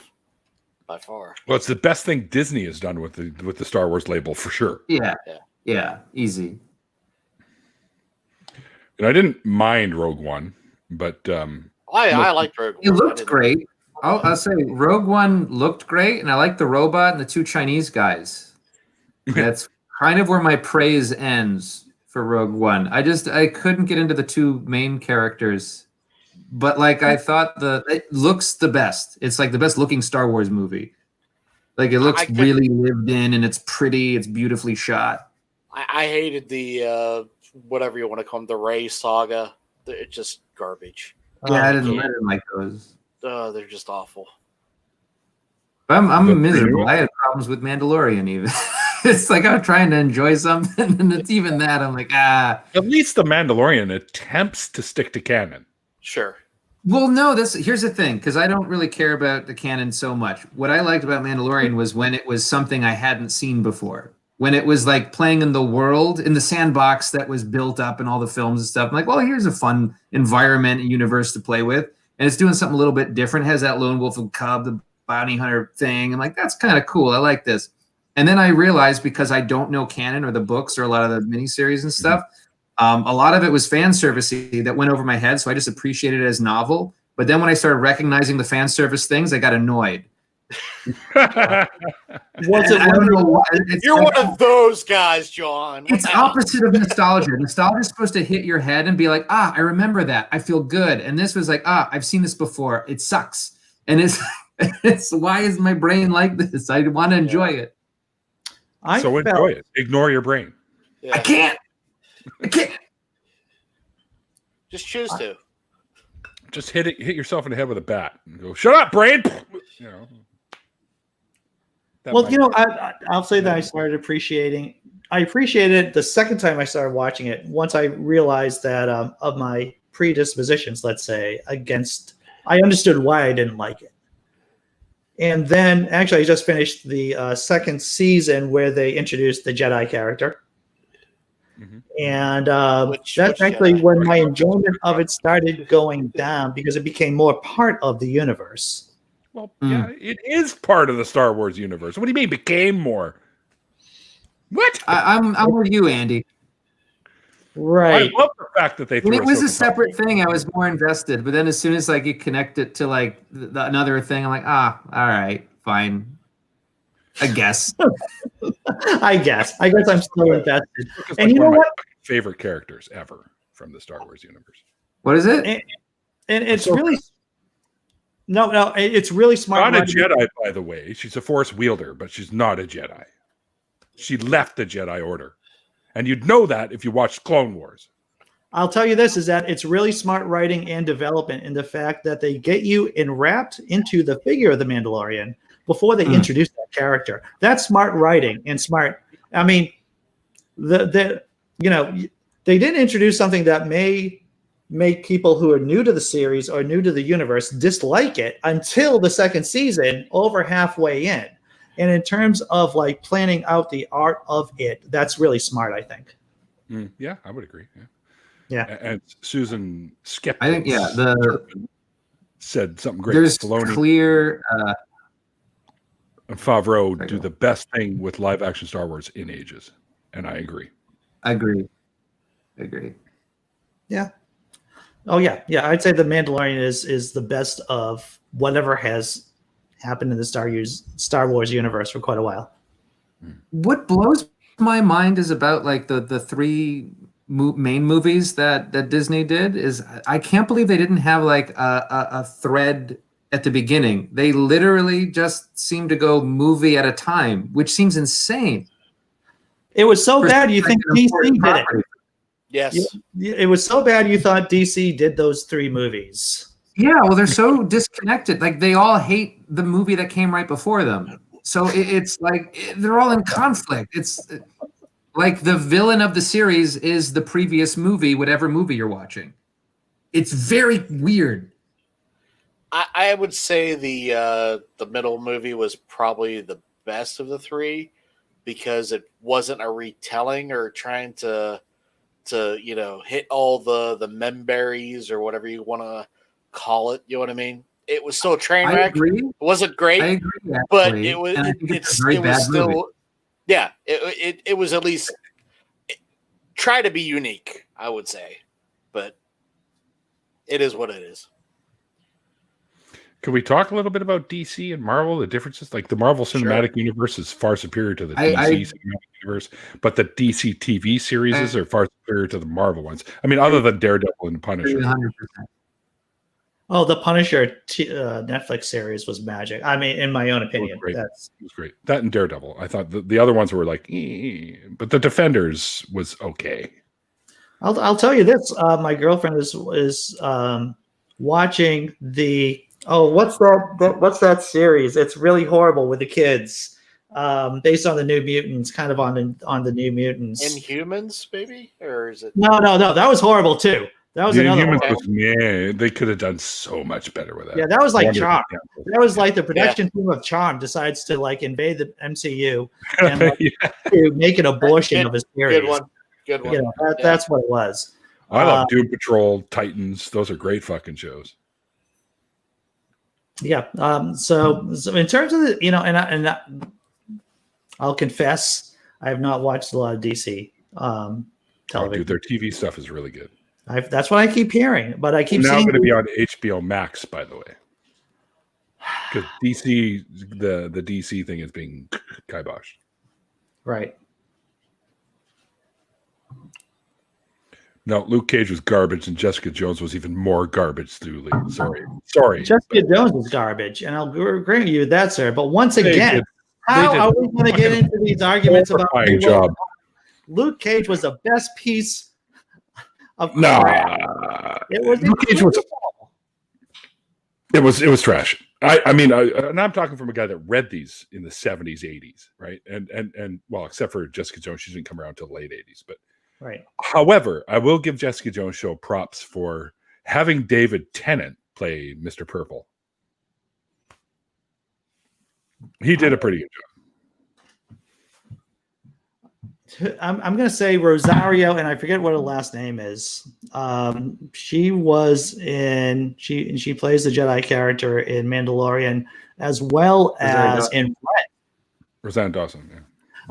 by far.
Well, it's the best thing Disney has done with the Star Wars label for sure.
Yeah, easy.
And I didn't mind Rogue One, but
I liked Rogue One.
It looked great. I'll say Rogue One looked great, and I like the robot and the 2 Chinese guys. That's kind of where my praise ends for Rogue One. I couldn't get into the 2 main characters, but like I thought it looks the best. It's like the best looking Star Wars movie. Like, it looks really lived in, and it's pretty. It's beautifully shot.
I hated the whatever you want to call them, the Rey saga. It's just garbage.
Yeah, I didn't like those.
They're just awful.
I'm miserable. I had problems with Mandalorian even. It's like I'm trying to enjoy something, and it's even that. I'm like,
At least The Mandalorian attempts to stick to canon.
Sure.
Well, no, here's the thing, because I don't really care about the canon so much. What I liked about Mandalorian was when it was something I hadn't seen before. When it was like playing in the world, in the sandbox that was built up in all the films and stuff. I'm like, well, here's a fun environment and universe to play with. And it's doing something a little bit different. It has that Lone Wolf and Cub, the bounty hunter thing. I'm like, that's kind of cool. I like this. And then I realized, because I don't know canon or the books or a lot of the miniseries and stuff, a lot of it was fan servicey that went over my head. So I just appreciated it as novel. But then when I started recognizing the fan service things, I got annoyed.
Was it?
I don't know why.
You're one of those guys, John.
It's opposite of nostalgia. Nostalgia is supposed to hit your head and be like, I remember that. I feel good. And this was like, I've seen this before. It sucks. And it's why is my brain like this? I want to enjoy it.
Enjoy it. Ignore your brain.
Yeah.
I can't.
Just choose to.
Just hit yourself in the head with a bat and go, shut up, brain.
I'll say that I appreciated it the second time I started watching it, once I realized that of my predispositions, let's say, I understood why I didn't like it. And then, actually, I just finished the second season where they introduced the Jedi character. And that's actually
Jedi?
when my enjoyment of it started going down because it became more part of the universe.
Well, yeah, it is part of the Star Wars universe. What do you mean became more? What?
I'm with you, Andy.
Right.
I love the fact that they
When
threw
it was a
Ahsoka
separate thing, I was more invested. But then as soon as like you connect it to like another thing, I'm like, all right, fine. I guess.
I guess I'm still invested.
Ahsoka's
And
like
you
one
know
of my
what?
favorite characters ever from the Star Wars universe.
What is it?
And it's
Ahsoka.
really no, it's really smart.
Not a Jedi, by the way. She's a Force wielder, but she's not a Jedi. She left the Jedi Order. And you'd know that if you watched Clone Wars.
I'll tell you this, is that it's really smart writing and development in the fact that they get you enwrapped into the figure of the Mandalorian before they introduce that character. That's smart writing and smart. I mean, they didn't introduce something that may make people who are new to the series or new to the universe dislike it until the second season, over halfway in. And in terms of like planning out the art of it, that's really smart, I think.
Yeah, I would agree.
Yeah.
And Susan Skeptic,
I think
said something great.
There's
Filoni
clear.
and Favreau do the best thing with live action Star Wars in ages, and I agree.
Agree.
Yeah. Oh yeah. I'd say the Mandalorian is the best of whatever has happened in the Star Wars universe for quite a while.
What blows my mind is about like the three main movies that Disney did is I can't believe they didn't have like a thread at the beginning. They literally just seem to go movie at a time, which seems insane.
It was so bad you think DC did it.
Yes.
It was so bad you thought DC did those three movies.
Yeah, well, they're so disconnected. Like they all hate the movie that came right before them. So it's like they're all in conflict. It's like the villain of the series is the previous movie, whatever movie you're watching. It's very weird.
I would say the middle movie was probably the best of the three because it wasn't a retelling or trying to hit all the memberries or whatever you want to call it. You know what I mean? It was still a train wreck.
I agree.
It wasn't great.
I agree, actually.
But it was.
And I think it's a very
it
bad
was still.
movie.
Yeah, it was at least try to be unique. I would say, but it is what it is.
Can we talk a little bit about DC and Marvel, the differences? Like the Marvel Cinematic Universe is far superior to the DC Cinematic Universe, but the DC TV series are far superior to the Marvel ones. I mean, other than Daredevil and Punisher.
100%.
Oh, the Punisher Netflix series was magic. I mean, in my own opinion,
it was great. That and Daredevil. I thought the other ones were like, but the Defenders was okay.
I'll tell you this. My girlfriend is watching the what's that series? It's really horrible with the kids, based on the New Mutants, kind of on the New Mutants.
Inhumans, maybe, or is it?
No, that was horrible too. That was another one.
They could have done so much better with that.
Yeah, that was like Charm. That was like the production team of Charm decides to like invade the MCU and to make an abortion of a series.
Good one.
You know, that's what it was.
I love Doom Patrol, Titans. Those are great fucking shows.
Yeah. So in terms of I'll confess, I have not watched a lot of DC television.
Dude, their TV stuff is really good.
That's what I keep hearing, but I keep
now
seeing
going to be on HBO Max, by the way, because DC, the DC thing is being kiboshed.
Right.
No, Luke Cage was garbage, and Jessica Jones was even more garbage. Sorry.
Jessica Jones was garbage, and I'll agree with you with that, sir. But once again, how are we going to get into these arguments about
job?
Luke Cage was the best piece. It
was trash. I mean, and I'm talking from a guy that read these in the 70s, 80s, right? And well, except for Jessica Jones, she didn't come around till the late 80s. But
right.
However, I will give Jessica Jones show props for having David Tennant play Mr. Purple. He did a pretty good job.
I'm going to say Rosario, and I forget what her last name is. She was in she plays the Jedi character in Mandalorian as well as in Red.
Roseanne Dawson. Yeah.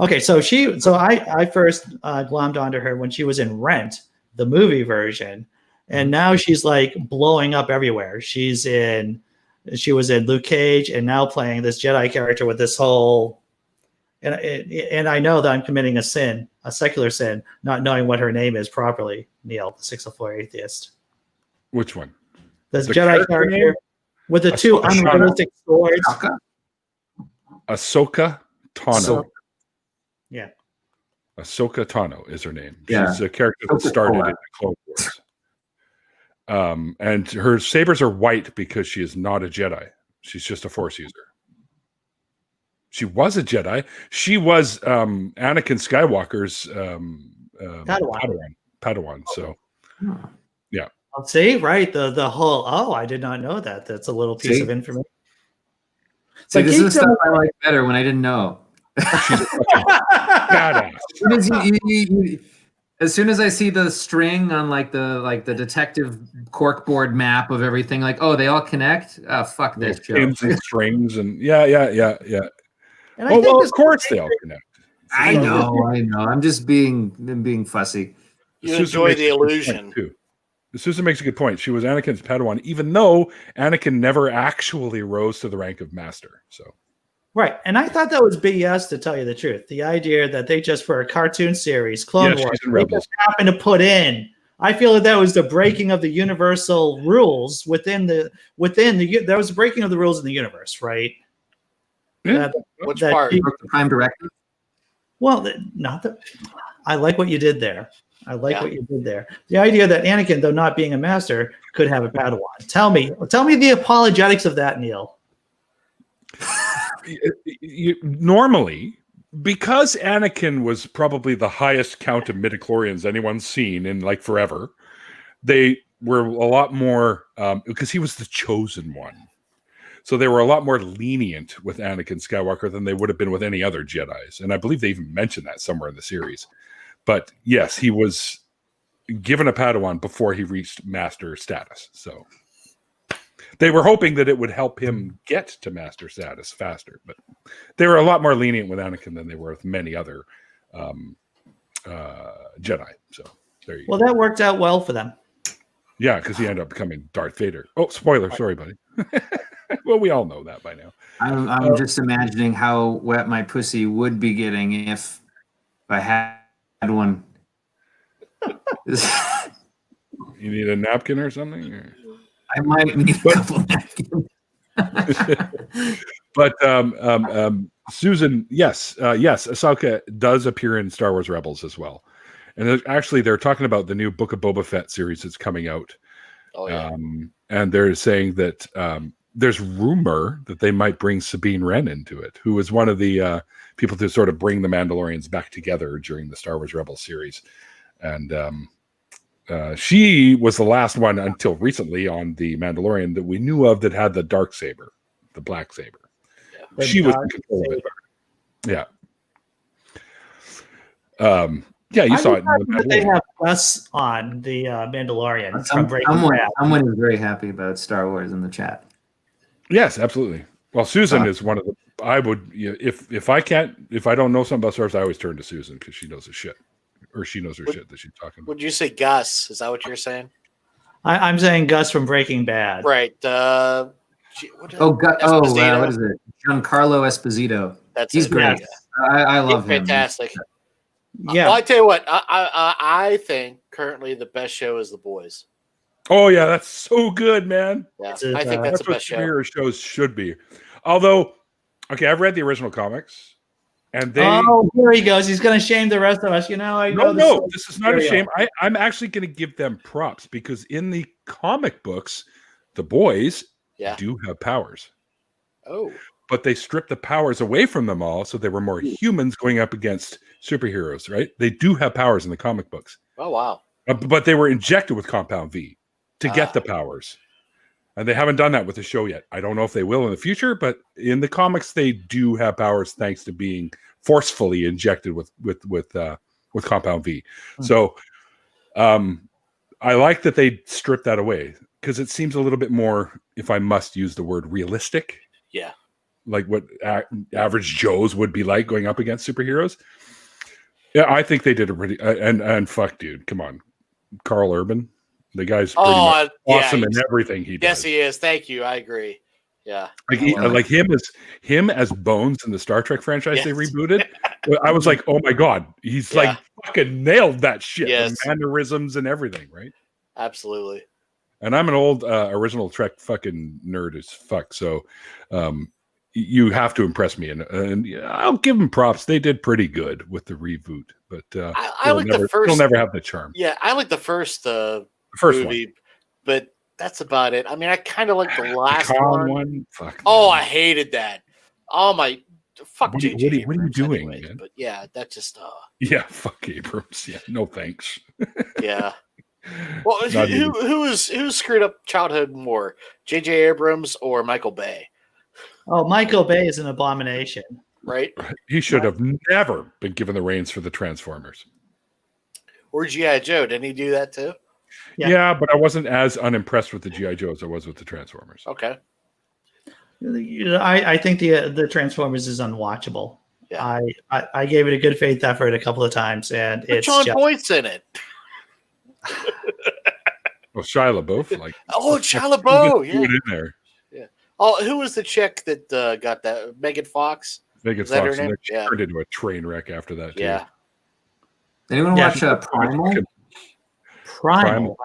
Okay, so I first glommed onto her when she was in Rent, the movie version, and now she's like blowing up everywhere. She was in Luke Cage, and now playing this Jedi character with this whole. And I know that I'm committing a sin, a secular sin, not knowing what her name is properly. Neil, the 604 atheist.
Which one?
The Jedi character with the two unrealistic swords.
Ahsoka Tano.
Yeah.
Ahsoka Tano is her name.
Yeah.
She's a character that started in the Clone Wars. And her sabers are white because she is not a Jedi. She's just a Force user. She was a Jedi. She was Anakin Skywalker's Padawan. So, yeah.
See, right? The whole. Oh, I did not know that. That's a little piece of information.
See, this is the stuff I like better when I didn't know.
Badass.
As soon as I see the string on like the detective corkboard map of everything, like, oh, they all connect. Fuck this show.
Pins and strings and yeah.
And
Well, of course they all connect.
I know. I'm just being fussy.
You enjoy the illusion.
Susan makes a good point. She was Anakin's Padawan, even though Anakin never actually rose to the rank of master. So,
right, and I thought that was BS, to tell you the truth. The idea that they just, for a cartoon series, Clone Wars, they just happened to put in. I feel that was the breaking of the universal rules within the. There was a breaking of the rules in the universe, right?
Yeah.
Which part?
The Prime Directive.
Well, not that. I like what you did there. What you did there. The idea that Anakin, though not being a master, could have a Padawan. Tell me the apologetics of that, Neil.
Normally, because Anakin was probably the highest count of midichlorians anyone's seen in like forever, they were a lot more because he was the chosen one. So they were a lot more lenient with Anakin Skywalker than they would have been with any other Jedis. And I believe they even mentioned that somewhere in the series. But yes, he was given a Padawan before he reached master status. So they were hoping that it would help him get to master status faster. But they were a lot more lenient with Anakin than they were with many other Jedi. So there you go.
Well, that worked out well for them.
Yeah, because he ended up becoming Darth Vader. Oh, spoiler. Sorry, buddy. Well, we all know that by now.
I'm just imagining how wet my pussy would be getting if I had one.
You need a napkin or something? Or?
I might need a couple napkins.
But Susan, yes, Ahsoka does appear in Star Wars Rebels as well. And actually, they're talking about the new Book of Boba Fett series that's coming out.
Oh, yeah.
And they're saying that there's rumor that they might bring Sabine Wren into it, who was one of the people to sort of bring the Mandalorians back together during the Star Wars Rebels series. And she was the last one until recently on the Mandalorian that we knew of that had the dark saber, the black saber.
Yeah.
She was in control of it. Yeah. Yeah, you saw it.
They have Gus on the Mandalorian.
Someone is very happy about Star Wars in the chat.
Yes, absolutely. Well, Susan is one of the. I would, if I don't know something about Star Wars, I always turn to Susan because she knows her shit, or she knows her shit that she's talking about.
Would you say Gus? Is that what you're saying?
I'm saying Gus from Breaking Bad.
Right.
What is it? Giancarlo Esposito. He's great. I love him.
Fantastic.
Yeah.
Well, I tell you what, I think currently the best show is The Boys.
Oh yeah, that's so good, man.
Yeah, I think that's the best show.
Superhero shows should be. Although, okay, I've read the original comics, and they.
Oh, here he goes. He's going to shame the rest of us.
No, this is not a shame. I'm actually going to give them props because in the comic books, the boys do have powers.
Oh.
But they stripped the powers away from them all, so they were more humans going up against superheroes, right? They do have powers in the comic books.
Oh, wow.
But they were injected with Compound V to get the powers. And they haven't done that with the show yet. I don't know if they will in the future, but in the comics, they do have powers thanks to being forcefully injected with Compound V. So I like that they stripped that away because it seems a little bit more, if I must use the word, realistic.
Yeah.
Like what average Joes would be like going up against superheroes. Yeah, I think they did a pretty and fuck, dude, come on, Carl Urban, the guy's pretty much awesome in everything he does.
Yes, he is. Thank you. I agree. Yeah,
like him as Bones in the Star Trek franchise they rebooted. I was like, oh my god, he's like fucking nailed that shit.
Yes.
The mannerisms and everything, right?
Absolutely.
And I'm an old original Trek fucking nerd as fuck, so you have to impress me, and I'll give them props. They did pretty good with the reboot, but
I like the first.
It'll never have the charm.
Yeah, I like the first
first
movie,
one.
but that's about it. I mean, I kind of like the last
Con
one.
Fuck.
Oh, I hated that. Oh my, fuck
What
JJ.
are you
Abrams
doing,
anyway.
man?
But yeah, that just.
Yeah, fuck Abrams. Yeah, no thanks.
Yeah. Well, who screwed up childhood more, JJ Abrams or Michael Bay?
Oh, Michael Bay is an abomination.
Right?
He should have never been given the reins for the Transformers.
Or G.I. Joe. Didn't he do that too?
Yeah, but I wasn't as unimpressed with the G.I. Joe as I was with the Transformers.
Okay.
I think the Transformers is unwatchable.
Yeah.
I gave it a good faith effort a couple of times, and
But
it's
John Boyd's in it.
Well, Shia LaBeouf, like
Shia LaBeouf,
yeah, in there.
Yeah. Oh, who was the chick that got that? Megan Fox.
Megan
Is that
Fox,
her name?
and she turned into a train wreck after that. Too.
Yeah.
Anyone watch Primal?
Primal.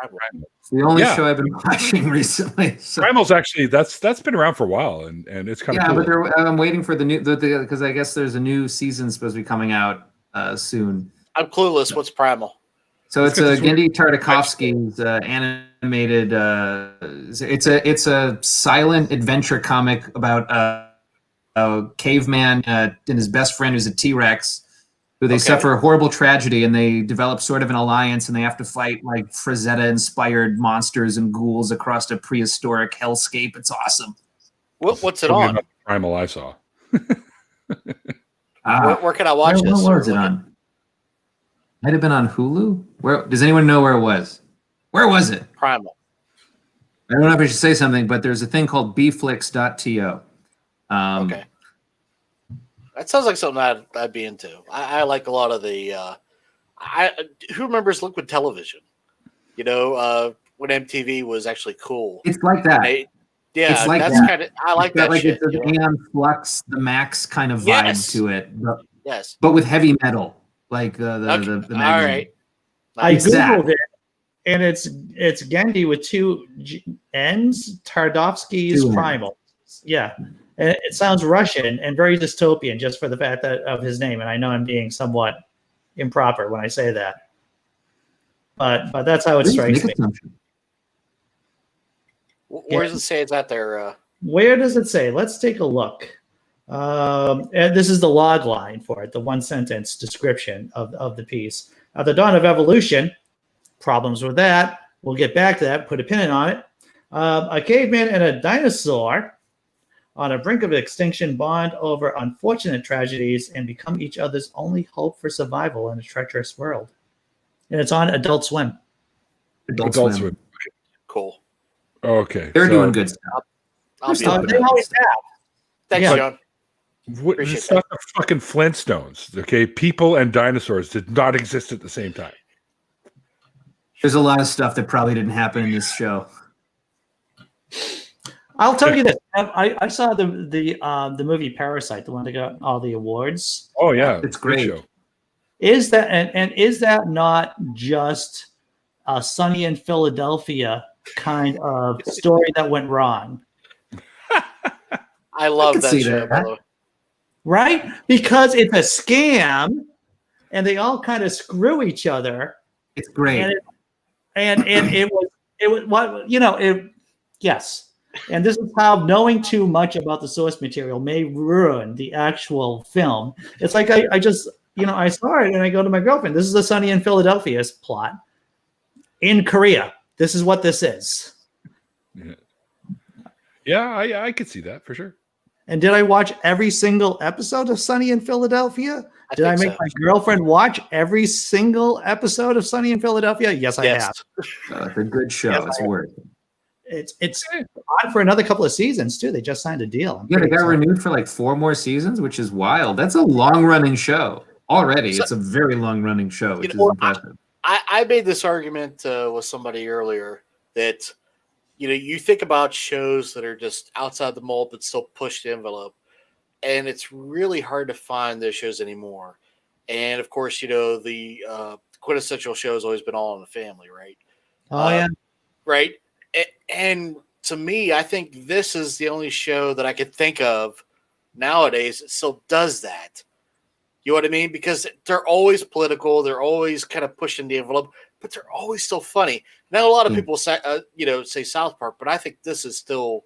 It's the only show I've been watching recently. So.
Primal's actually that's been around for a while, and it's kind of cool.
But I'm waiting for the new because I guess there's a new season supposed to be coming out soon.
I'm clueless. What's Primal?
So it's Gendy Tartakovsky's animated. It's a silent adventure comic about a caveman and his best friend who's a T-Rex, who they suffer a horrible tragedy, and they develop sort of an alliance, and they have to fight like Frazetta-inspired monsters and ghouls across a prehistoric hellscape. It's awesome.
What's it on?
Primal, I saw.
Where can I watch this?
What was it on? Might have been on Hulu. Where does anyone know where it was? Where was it?
Primal.
I don't know if I should say something, but there's a thing called bflix.to.
Okay. That sounds like something I'd be into. I like a lot of the. Who remembers Liquid Television? You know, when MTV was actually cool.
It's like that.
It's like that's kind of. I like that shit.
It's an Aeon Flux, the Max kind of vibe to it. But with heavy metal, like the magazine.
All right.
I googled it, and it's Gendy with two N's. Tardovsky's Primal. Yeah. And it sounds Russian and very dystopian just for the fact of his name. And I know I'm being somewhat improper when I say that. But that's how it strikes me.
Where does it say it's at there?
Where does it say? Let's take a look. And this is the log line for it, the one-sentence description of the piece. At the dawn of evolution, problems with that. We'll get back to that, put a pin on it. A caveman and a dinosaur on a brink of extinction bond over unfortunate tragedies and become each other's only hope for survival in a treacherous world. And it's on Adult Swim.
Adult Swim.
Cool.
Okay.
They're doing good stuff.
They always have.
Thanks, John.
It's not the fucking Flintstones, okay? People and dinosaurs did not exist at the same time.
There's a lot of stuff that probably didn't happen in this show.
I'll tell you this. I saw the movie Parasite, the one that got all the awards.
Oh yeah,
it's great.
Show.
Is that and is that not just a Sunny in Philadelphia kind of story that went wrong?
I love that show, by the way.
Right? Because it's a scam, and they all kind of screw each other.
It's great.
And it was what yes. And this is how knowing too much about the source material may ruin the actual film. It's like I just, I saw it and I go to my girlfriend, this is the Sunny in Philadelphia's plot in Korea. This is what this is.
Yeah. Yeah, I could see that for sure.
And did I watch every single episode of Sunny in Philadelphia? Did I
think
make
so.
my girlfriend watch every single episode of Sunny in Philadelphia? Yes, I have.
It's a good show.
Yes,
It's
I have.
worth it.
It's on for another couple of seasons too. They just signed a deal. I'm
Yeah, they
pretty
got
excited.
renewed for like 4 more seasons, which is wild. That's a long-running show already.
So-
It's a very long-running show, which is
know,
impressive.
I made this argument with somebody earlier that you think about shows that are just outside the mold but still push the envelope, and it's really hard to find those shows anymore. And of course, the quintessential show has always been All in the Family, right?
Oh yeah.
Right. And to me, I think this is the only show that I could think of nowadays that still does that. You know what I mean? Because they're always political, they're always kind of pushing the envelope, but they're always still funny. Now, a lot of people say, say South Park, but I think this is still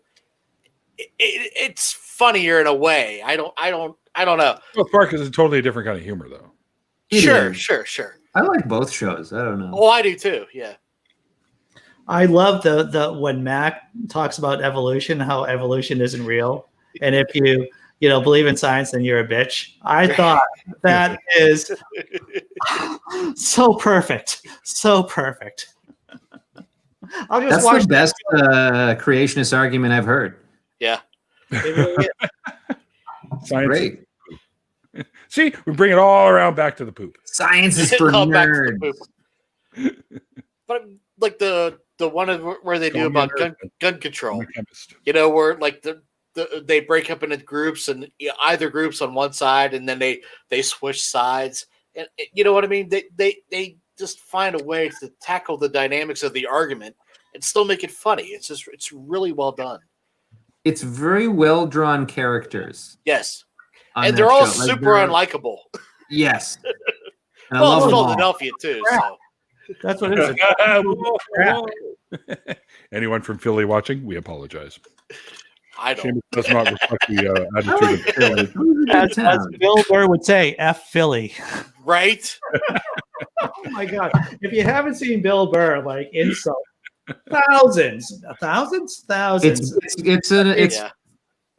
it's funnier in a way. I don't know.
South Park is a totally different kind of humor, though.
Sure.
I like both shows. I don't know.
Oh, I do too. Yeah.
I love the when Mac talks about evolution, how evolution isn't real, and if you believe in science, then you're a bitch. I thought that is so perfect, so perfect. I'll just
That's
watch
the best creationist argument I've heard.
Yeah.
Science.
Great.
See, we bring it all around back to the poop.
Science is for
Call back to the
nerds.
poop. But like the one where they do about gun control, where like they break up into groups and either groups on one side and then they switch sides, and you know what I mean. They just find a way to tackle the dynamics of the argument and still make it funny. It's really well done.
It's very well drawn characters.
Yes, and they're all super unlikable.
Yes. And
Well,
I love
it's
them all.
Philadelphia too. So.
That's what it is.
Anyone from Philly watching, we apologize.
I don't.
Seamus does not reflect the attitude of Philly.
As Bill Burr would say, F Philly.
Right?
Oh my God. If you haven't seen Bill Burr, like insult thousands.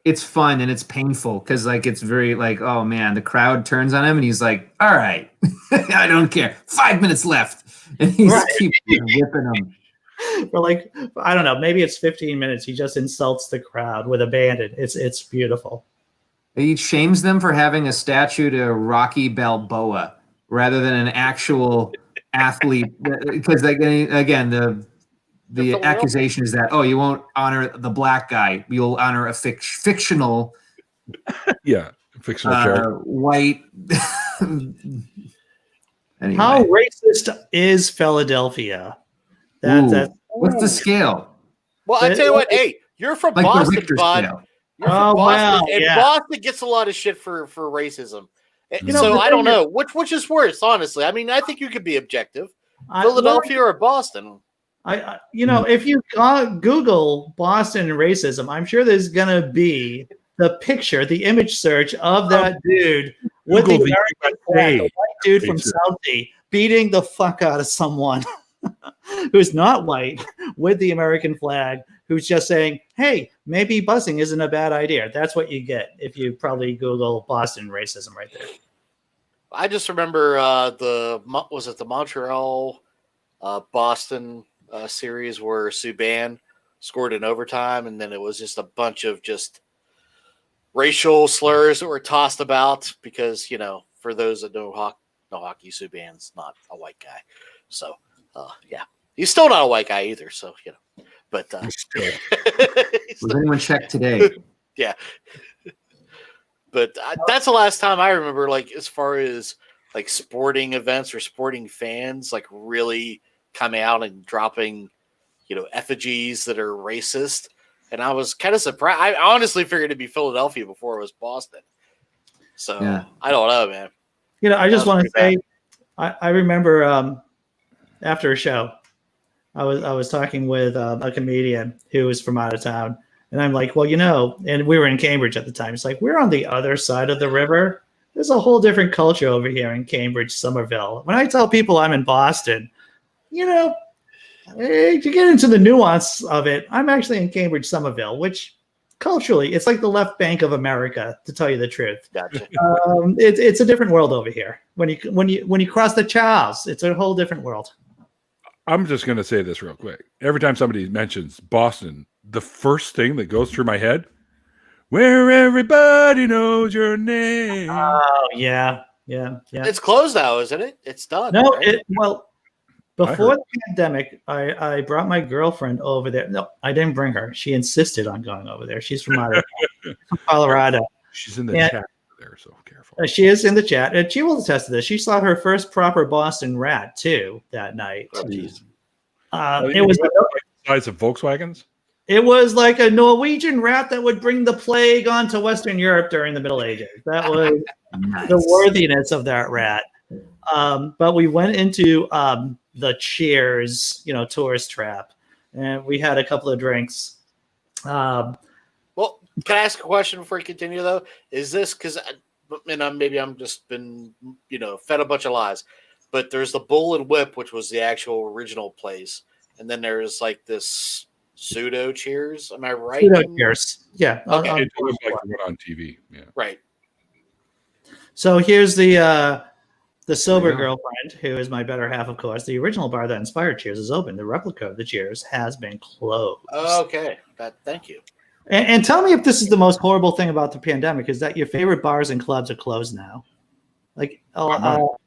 It's fun and it's painful because like it's very like, oh man, the crowd turns on him and he's like, all right, I don't care. 5 minutes left. And he keeps whipping them.
For like, I don't know, maybe it's 15 minutes. He just insults the crowd with abandon. It's beautiful.
He shames them for having a statue to Rocky Balboa rather than an actual athlete. Because again, the accusation is that, you won't honor the black guy. You'll honor a fictional
character.
White. Anyway.
How racist is Philadelphia?
What's the scale?
Well, I tell you what. Hey, you're from
Like
Boston,
the Richter
bud.
scale.
You're from Boston, and
yeah.
Boston gets a lot of shit for racism.
know,
So
the
I don't
thing
know which is worse. Honestly, I mean, I think you could be objective. Philadelphia or Boston.
If you Google Boston and racism, I'm sure there's gonna be the picture, the image search of that dude with the American flag, the white dude from Southie beating the fuck out of someone who's not white with the American flag, who's just saying, "Hey, maybe busing isn't a bad idea." That's what you get if you probably Google Boston racism right there.
I just remember the Montreal Boston series where Subban scored in overtime, and then it was just a bunch of just racial slurs that were tossed about because, for those that know hockey, Subban's not a white guy. So, he's still not a white guy either. So, but
Was anyone checked today?
Yeah. But that's the last time I remember, like, as far as like sporting events or sporting fans, like really coming out and dropping, effigies that are racist. And I was kind of surprised. I honestly figured it'd be Philadelphia before it was Boston. So I don't know, man.
I just want to say, I remember after a show, I was talking with a comedian who was from out of town. And I'm like, well, and we were in Cambridge at the time. It's like, we're on the other side of the river. There's a whole different culture over here in Cambridge, Somerville. When I tell people I'm in Boston, to get into the nuance of it, I'm actually in Cambridge, Somerville, which culturally, it's like the left bank of America, to tell you the truth.
Gotcha.
It's a different world over here. When you cross the Charles, it's a whole different world.
I'm just going to say this real quick. Every time somebody mentions Boston, the first thing that goes through my head, where everybody knows your name.
Oh yeah.
It's closed now, isn't it? It's done.
No,
right?
before the pandemic, I brought my girlfriend over there. No, I didn't bring her. She insisted on going over there. She's from Colorado.
She's in the chat there, so careful.
She is in the chat, and she will attest to this. She saw her first proper Boston rat too that night.
Oh, geez.
It was
the size of Volkswagens.
It was like a Norwegian rat that would bring the plague onto Western Europe during the Middle Ages. That was the worthiness of that rat. But we went into the Cheers, tourist trap, and we had a couple of drinks.
Well, can I ask a question before you continue, though? Is this because, maybe I'm just been, fed a bunch of lies, but there's the Bull and Whip, which was the actual original place, and then there's like this pseudo Cheers. Am I right?
Pseudo Cheers. Yeah.
Okay.
It looked like it went on TV. Yeah.
Right.
So here's the sober girlfriend, who is my better half, of course. The original bar that inspired Cheers is open. The replica of the Cheers has been closed.
Okay. Thank you.
And tell me if this is the most horrible thing about the pandemic, is that your favorite bars and clubs are closed now.
Well,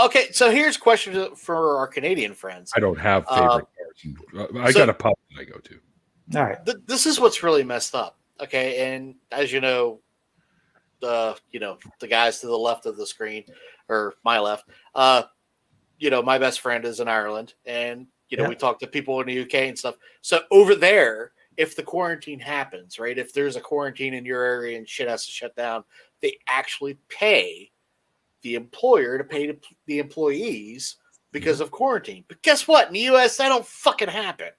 okay. So here's a question for our Canadian friends.
I don't have favorite bars. I got a pub that I go to.
All right.
This is what's really messed up. Okay. And as you know, the guys to the left of the screen, or my left, my best friend is in Ireland, and we talk to people in the UK and stuff. So over there, if the quarantine happens, right, if there's a quarantine in your area and shit has to shut down, they actually pay the employer to pay the employees because of quarantine. But guess what? In the US, that don't fucking happen.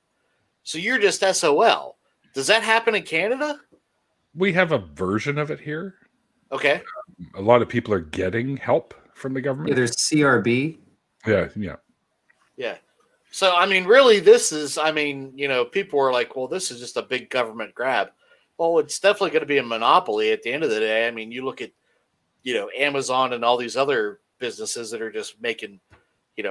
So you're just SOL. Does that happen in Canada?
We have a version of it here.
Okay.
A lot of people are getting help from the government.
Yeah, there's CRB.
Yeah. So, really, this is, people are like, well, this is just a big government grab. Well, it's definitely going to be a monopoly at the end of the day. You look at, Amazon and all these other businesses that are just making,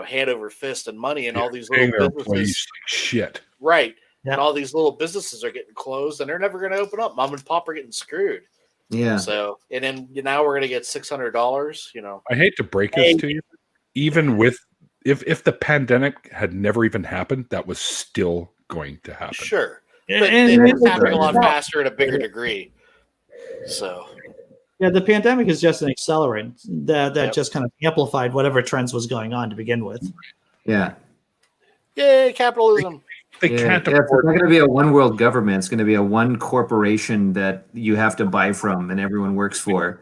hand over fist and money, and all these little businesses.
Like shit.
Right.
Yeah.
And all these little businesses are getting closed, and they're never going to open up. Mom and pop are getting screwed.
Yeah.
So, and then now we're going to get $600,
I hate to break this to you. Even with, if the pandemic had never even happened, that was still going to happen.
Sure. But
And
it's happening a lot faster at a bigger degree. So.
Yeah, the pandemic is just an accelerant that just kind of amplified whatever trends was going on to begin with.
Yeah.
Yay, capitalism.
They can't
It's not
afford
going to be a one world government. It's going to be a one corporation that you have to buy from and everyone works for.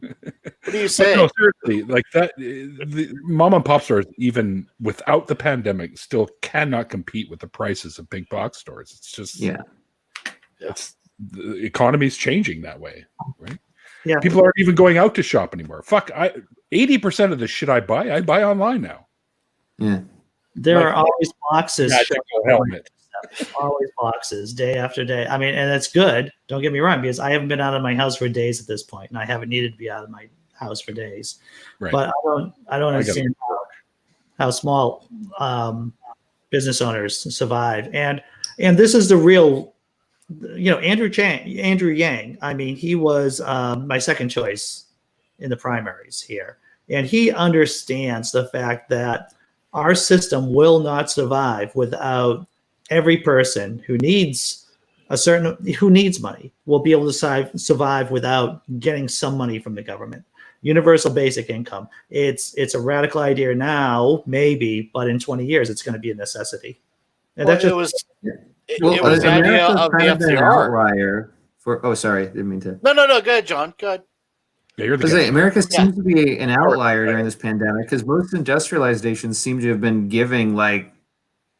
What do you say?
No, seriously, like that. The mom and pop stores, even without the pandemic, still cannot compete with the prices of big box stores. It's just it's the economy's changing that way, right?
Yeah,
people aren't even going out to shop anymore. 80% of the shit I buy online now.
Yeah,
there are always boxes.
Helmet.
Always boxes, day after day. And it's good. Don't get me wrong, because I haven't been out of my house for days at this point, and I haven't needed to be out of my house for days.
Right.
But I don't understand how small business owners survive. And this is the real, Andrew Yang. He was my second choice in the primaries here, and he understands the fact that our system will not survive without every person who needs money will be able to survive without getting some money from the government. Universal basic income. It's a radical idea now, maybe, but in 20 years, it's going to be a necessity. And
it was the idea of the FDR.
Outlier for. Oh, sorry, didn't mean to.
No. Go ahead, John. Go ahead.
Yeah, you're the guy.
America seems to be an outlier during this pandemic because most industrialized nations seem to have been giving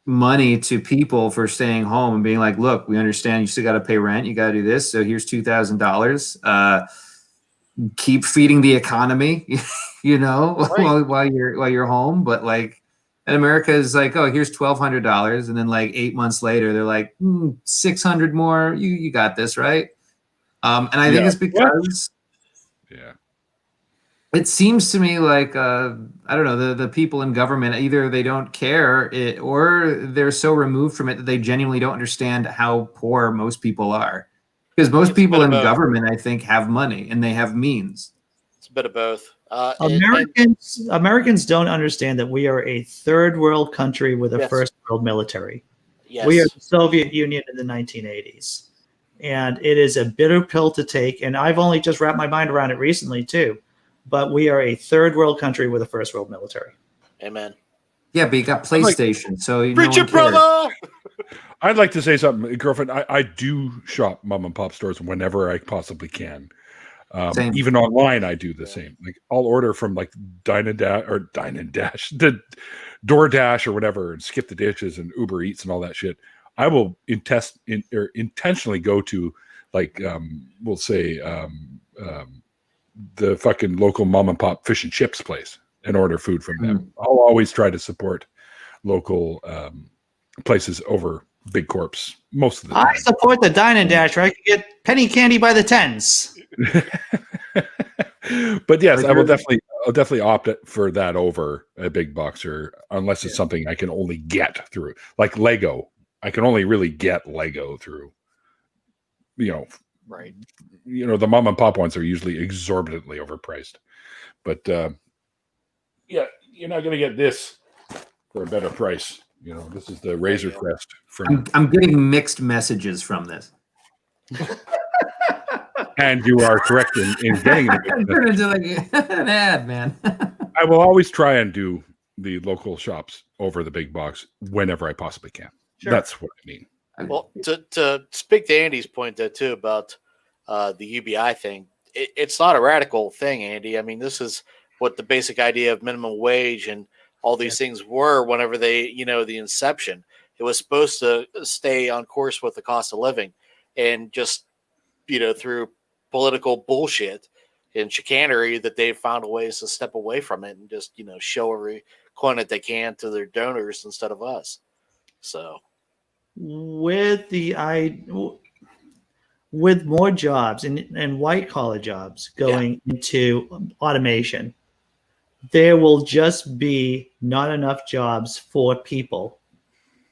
money to people for staying home and being like, look, we understand you still got to pay rent. You got to do this. So here's $2,000. Keep feeding the economy,
Right.
while you're home. But And America is like, oh, here's $1,200, and then like 8 months later, they're like, 600 more. You got this, right? And I think it's because it seems to me like I don't know, the people in government, either they don't care or they're so removed from it that they genuinely don't understand how poor most people are. Because most people in government, I think, have money and they have means.
It's a bit of both.
Americans don't understand that we are a third world country with a first world military.
Yes.
We are the Soviet Union in the 1980s. And it is a bitter pill to take. And I've only just wrapped my mind around it recently, too. But we are a third world country with a first world military.
Amen.
Yeah, but you got PlayStation, so you
preach it, brother.
I'd like to say something, girlfriend. I do shop mom and pop stores whenever I possibly can. Even online, I do the same. Like I'll order from like Dine and Dash, the DoorDash or whatever, and skip the dishes and Uber Eats and all that shit. I will intentionally go to like we'll say the fucking local mom and pop fish and chips place and order food from them. I'll always try to support local places over big corps most of the time.
I support the Dine and Dash where I can get penny candy by the tens.
But yes, I'll definitely opt for that over a big boxer unless it's something I can only get through, like Lego. I can only really get Lego through,
right.
The mom and pop ones are usually exorbitantly overpriced, but yeah, you're not going to get this for a better price. This is the Razor Crest.
I'm getting mixed messages from this.
And you are correct in getting it.
Turn into like an ad, man.
I will always try and do the local shops over the big box whenever I possibly can. Sure. That's what I mean.
Well, to speak to Andy's point, though, too, about the UBI thing, it's not a radical thing, Andy. I mean, this is what the basic idea of minimum wage and all these things were whenever they, the inception. It was supposed to stay on course with the cost of living, and just, through political bullshit and chicanery that they've found ways to step away from it and just, show every coin that they can to their donors instead of us. So
with more jobs and white collar jobs going into automation, there will just be not enough jobs for people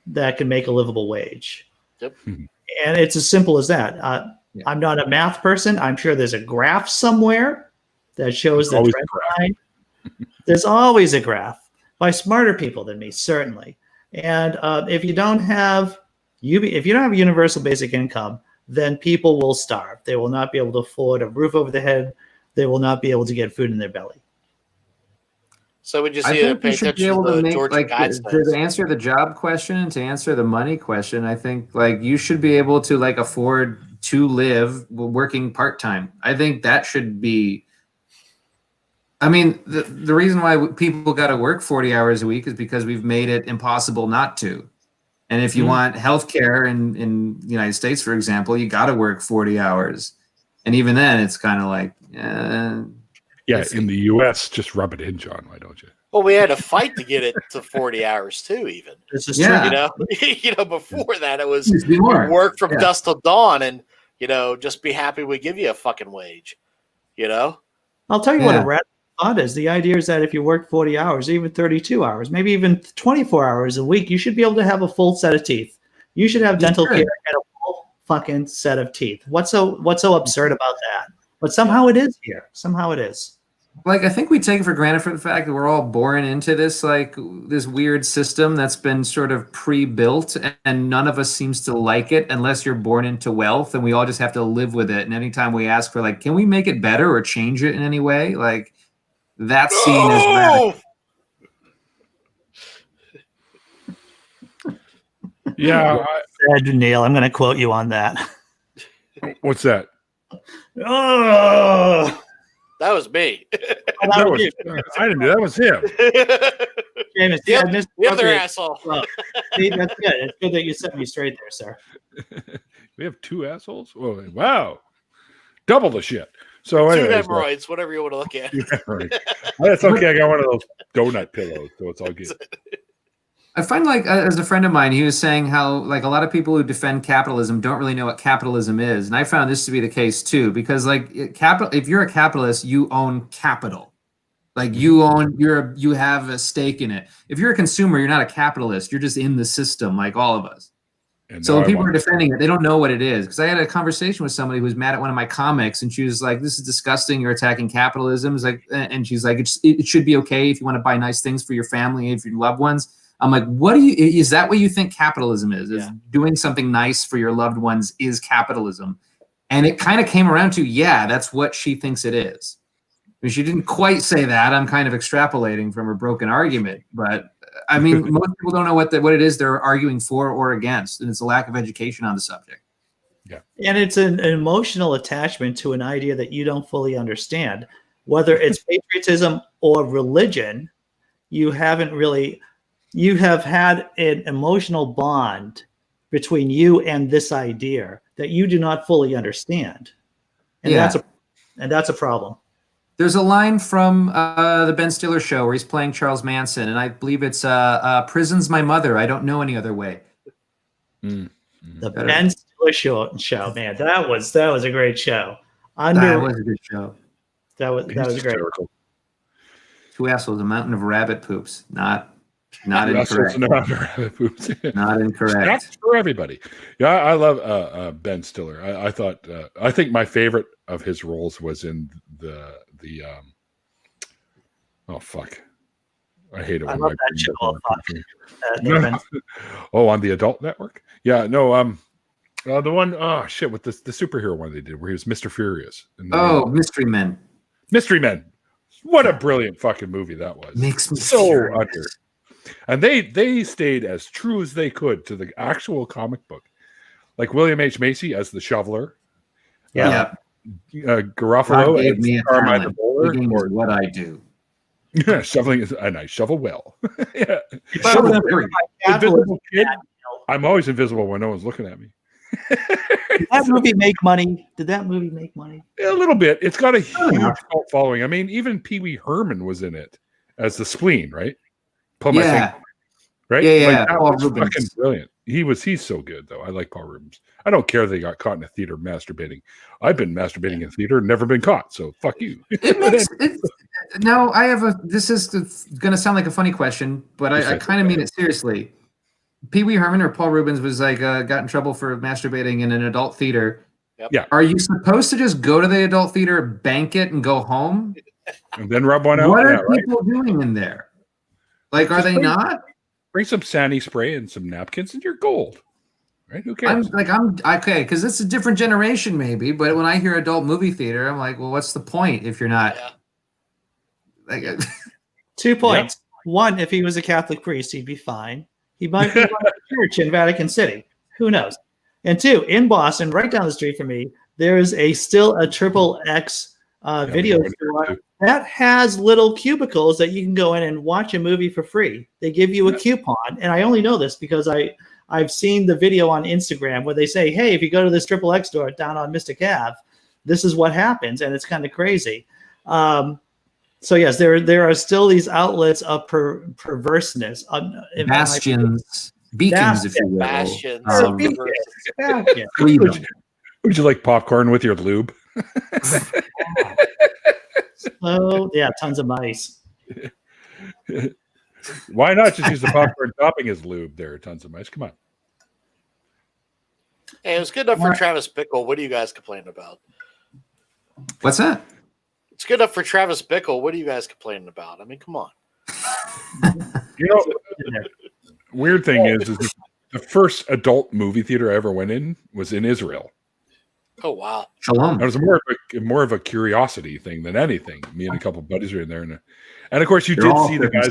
that can make a livable wage.
Yep.
And it's as simple as that. I'm not a math person. I'm sure there's a graph somewhere that shows the trend line. There's always a graph by smarter people than me, certainly. And if you don't have universal basic income, then people will starve. They will not be able to afford a roof over their head. They will not be able to get food in their belly.
So we just need to pay attention to the Georgia guidelines.
To answer the job question and to answer the money question, I think you should be able to afford to live working part-time. I think that should be. I mean, the reason why people got to work 40 hours a week is because we've made it impossible not to. And if you want healthcare in the United States, for example, you got to work 40 hours. And even then, it's kind of like,
yeah, in the U.S., just rub it in, John. Why don't you?
Well, we had to fight to get it to 40 hours too. Even
this is true.
Before that, it was work from dusk till dawn, and just be happy we give you a fucking wage.
I'll tell you what a radical thought is. The idea is that if you work 40 hours, even 32 hours, maybe even 24 hours a week, you should be able to have a full set of teeth. You should have dental care and a full fucking set of teeth. What's so absurd about that? But somehow it is here. Somehow it is.
I think we take it for granted for the fact that we're all born into this this weird system that's been sort of pre-built, and none of us seems to like it unless you're born into wealth, and we all just have to live with it. And anytime we ask for can we make it better or change it in any way, that's seen as radical.
Yeah,
Neil, I'm going to quote you on that.
What's that?
Oh.
That was me.
I didn't do that. Was him.
James,
the other asshole.
Well, see, that's good. It's good that you set me straight there, sir.
We have two assholes? Oh, wow. Double the shit. So
two
anyways,
hemorrhoids, whatever you want to look at.
Right. That's okay. I got one of those donut pillows, so it's all good.
I find like as a friend of mine, he was saying how like a lot of people who defend capitalism don't really know what capitalism is, and I found this to be the case too. Because like capital, if you're a capitalist, you own capital. Like you have a stake in it. If you're a consumer, you're not a capitalist. You're just in the system, like all of us.
And
So
now
when
I
people
want
are defending it, they don't know what it is. Because I had a conversation with somebody who was mad at one of my comics, and she was like, "This is disgusting. You're attacking capitalism." It's like, and she's like, "It should be okay if you want to buy nice things for your family and for your loved ones." I'm like, "What do you? Is that what you think capitalism is? Is doing something nice for your loved ones is capitalism?" And it kind of came around to, yeah, that's what she thinks it is. I mean, she didn't quite say that. I'm kind of extrapolating from her broken argument, but I mean, most people don't know what it is they're arguing for or against, and it's a lack of education on the subject.
Yeah,
And it's an emotional attachment to an idea that you don't fully understand, whether it's patriotism or religion. You have had an emotional bond between you and this idea that you do not fully understand, and that's a problem.
There's a line from the Ben Stiller show where he's playing Charles Manson, and I believe it's "Prison's my mother. I don't know any other way."
The Ben Stiller show, man, that was a great show.
That was a good show.
That was great.
Hysterical.
Two assholes, a mountain of rabbit poops. Not incorrect. Not incorrect.
Not for everybody. Yeah, I love Ben Stiller. I think my favorite of his roles was in the oh fuck, I hate it.
I
when
love
my
that show.
On the Adult Network. Yeah, no, the one with the superhero one they did where he was Mr. Furious.
Mystery Men.
Mystery Men. What a brilliant fucking movie that was.
Makes me
so
furious.
under. And they stayed as true as they could to the actual comic book. Like William H. Macy as the shoveler.
Yeah.
Garofalo
God gave
as
me a
Carmine the
talent.
Bowler.
Digging
Or
is what I do.
yeah, shoveling is, and I shovel well. Yeah.
If I was
Invisible kid. I'm always invisible when no one's looking at me.
Did that movie make money?
A little bit. It's got a huge cult following. I mean, even Pee Wee Herman was in it as the spleen, right? Pull my finger, right?
Yeah.
Like, that
Paul
was
Rubens.
fucking brilliant. He's so good though. I like Paul Rubens. I don't care they got caught in a theater masturbating. I've been masturbating in theater and never been caught. So fuck you.
No, I have this is going to sound like a funny question, but I kind of mean it seriously. Pee Wee Herman or Paul Rubens was like got in trouble for masturbating in an adult theater.
Yep.
Yeah.
Are you supposed to just go to the adult theater, bank it, and go home?
And then rub one out.
What
Yeah,
are
right?
people doing in there? Like, are they not?
Bring some Sandy spray and some napkins and you're gold. Right? Who cares?
I'm okay, because it's a different generation, maybe. But when I hear adult movie theater, I'm like, well, what's the point if you're not? Like,
2 points. One, if he was a Catholic priest, he'd be fine. He might be running a church in Vatican City. Who knows? And two, in Boston, right down the street from me, there is still a XXX video store that has little cubicles that you can go in and watch a movie for free. They give you a coupon, and I only know this because I've seen the video on Instagram where they say, "Hey, if you go to this XXX store down on Mystic Ave, this is what happens," and it's kind of crazy. So yes, there are still these outlets of perverseness.
Bastions, beacons, if you will.
Bastions.
Would you like popcorn with your lube?
Oh yeah, tons of mice.
Why not just use the popcorn topping as lube? There are tons of mice. Come on.
Hey, it was good enough for Travis Bickle. What are you guys complaining about?
What's that?
It's good enough for Travis Bickle. What are you guys complaining about? I mean, come on.
You know, weird thing is the first adult movie theater I ever went in was in Israel.
Oh wow!
Shalom.
It was more of a curiosity thing than anything. Me and a couple of buddies were in there, and of course you did see the guys.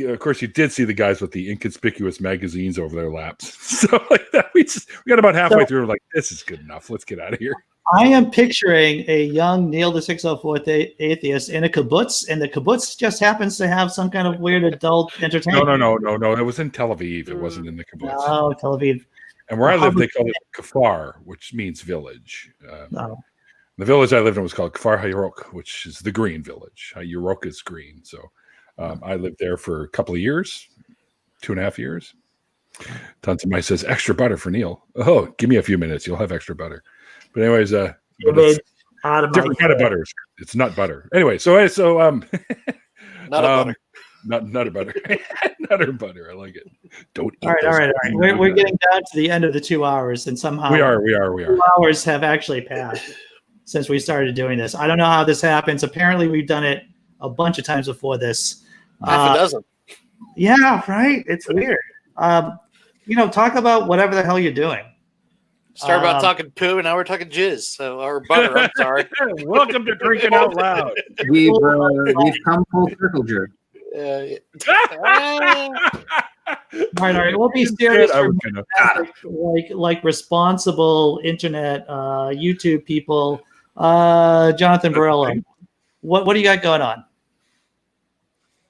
Of course, you did see the guys with the inconspicuous magazines over their laps. So like that, we got about halfway through. We're like, this is good enough. Let's get out of here.
I am picturing a young Neil the 604th atheist in a kibbutz, and the kibbutz just happens to have some kind of weird adult entertainment.
No. It was in Tel Aviv. It wasn't in the kibbutz.
No, Tel Aviv.
And where I lived, they called it kafar, which means village. The village I lived in was called Kfar HaYarok, which is the green village. Yarok is green. So I lived there for a couple of years. 2.5 years. Tons of my says extra butter for Neil. Oh, give me a few minutes. You'll have extra butter. But anyways, but it's
out of my
different kind of butter. It's nut butter. Anyway, so
Not a butter.
Nutter butter. Nutter butter. I like it. Don't eat
All right.
those.
We're getting down to the end of the 2 hours, and somehow
We are.
2 hours have actually passed since we started doing this. I don't know how this happens. Apparently, we've done it a bunch of times before this.
Half a dozen.
Yeah, right. It's weird. Talk about whatever the hell you're doing.
Start about talking poo, and now we're talking jizz. Or butter. I'm sorry.
Welcome to Drinking Out Loud.
We've come full circle, Jer.
All right. We'll be serious for like responsible internet YouTube people. Jonathan Borello, what do you got going on?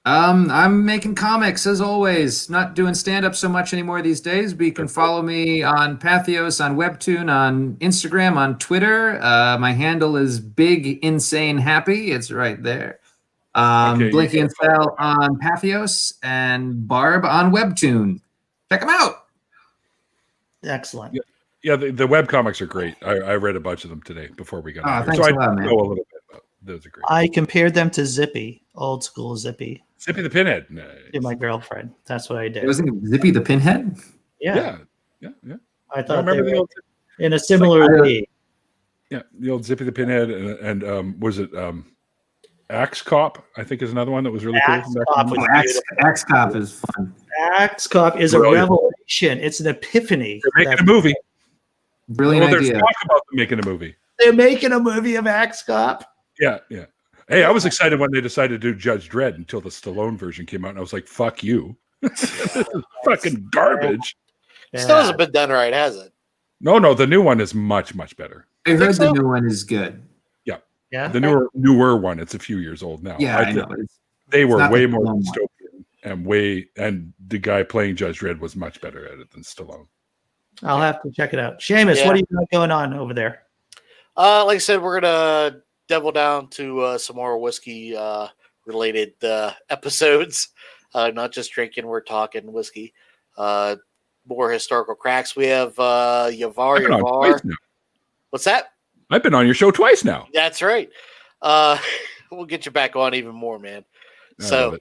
I'm making comics as always. Not doing stand-up so much anymore these days, but you can follow me on Pathos, on Webtoon, on Instagram, on Twitter. My handle is Big Insane Happy. It's right there. Blinky and Fell on Pathos and Barb on Webtoon. Check them out.
Excellent.
Yeah, the web comics are great. I read a bunch of them today before we got on.
Thanks
So
a lot, man.
know a little bit about those. Are great.
I compared them to Zippy, old school Zippy.
Zippy the Pinhead. Nice.
To my girlfriend. That's what I did.
It wasn't Zippy the Pinhead?
Yeah. I thought
remember
they were in a similar league.
Yeah, the old Zippy the Pinhead, and was it Axe Cop? I think is another one that was really
Axe
cool.
Cop was
Axe Cop is fun.
Axe Cop is
Brilliant.
a revelation. It's an epiphany.
They're making a movie.
Brilliant
There's
idea.
talk about them making a movie.
They're making a movie of Axe Cop.
Yeah. Hey, I was excited when they decided to do Judge Dredd until the Stallone version came out, and I was like, "Fuck you, this is fucking garbage."
Still hasn't been done right, has it?
No, the new one is much better.
I heard
so?
the new one is good.
Yeah.
The newer one, it's a few years old now.
Yeah, I know.
They were
not
way
the
more
Stallone
dystopian and the guy playing Judge Dredd was much better at it than Stallone.
I'll have to check it out. Seamus, what do you got going on over there?
Like I said, we're gonna double down to some more whiskey related episodes. Not just drinking, we're talking whiskey. More historical cracks. We have Yavar. What's that?
I've been on your show twice now.
That's right. We'll get you back on even more, man. So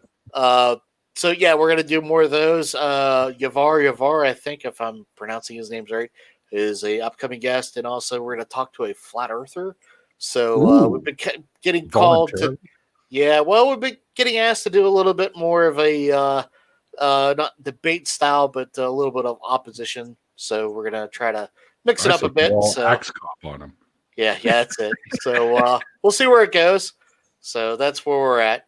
yeah, we're gonna do more of those. Yavar, I think if I'm pronouncing his names right, is a upcoming guest, and also we're gonna talk to a flat earther. So we've been getting called to. Yeah, well, we've been getting asked to do a little bit more of a not debate style, but a little bit of opposition. So we're gonna try to mix it up a bit. So
Axe Cop on him.
Yeah, that's it. So we'll see where it goes. So that's where we're at.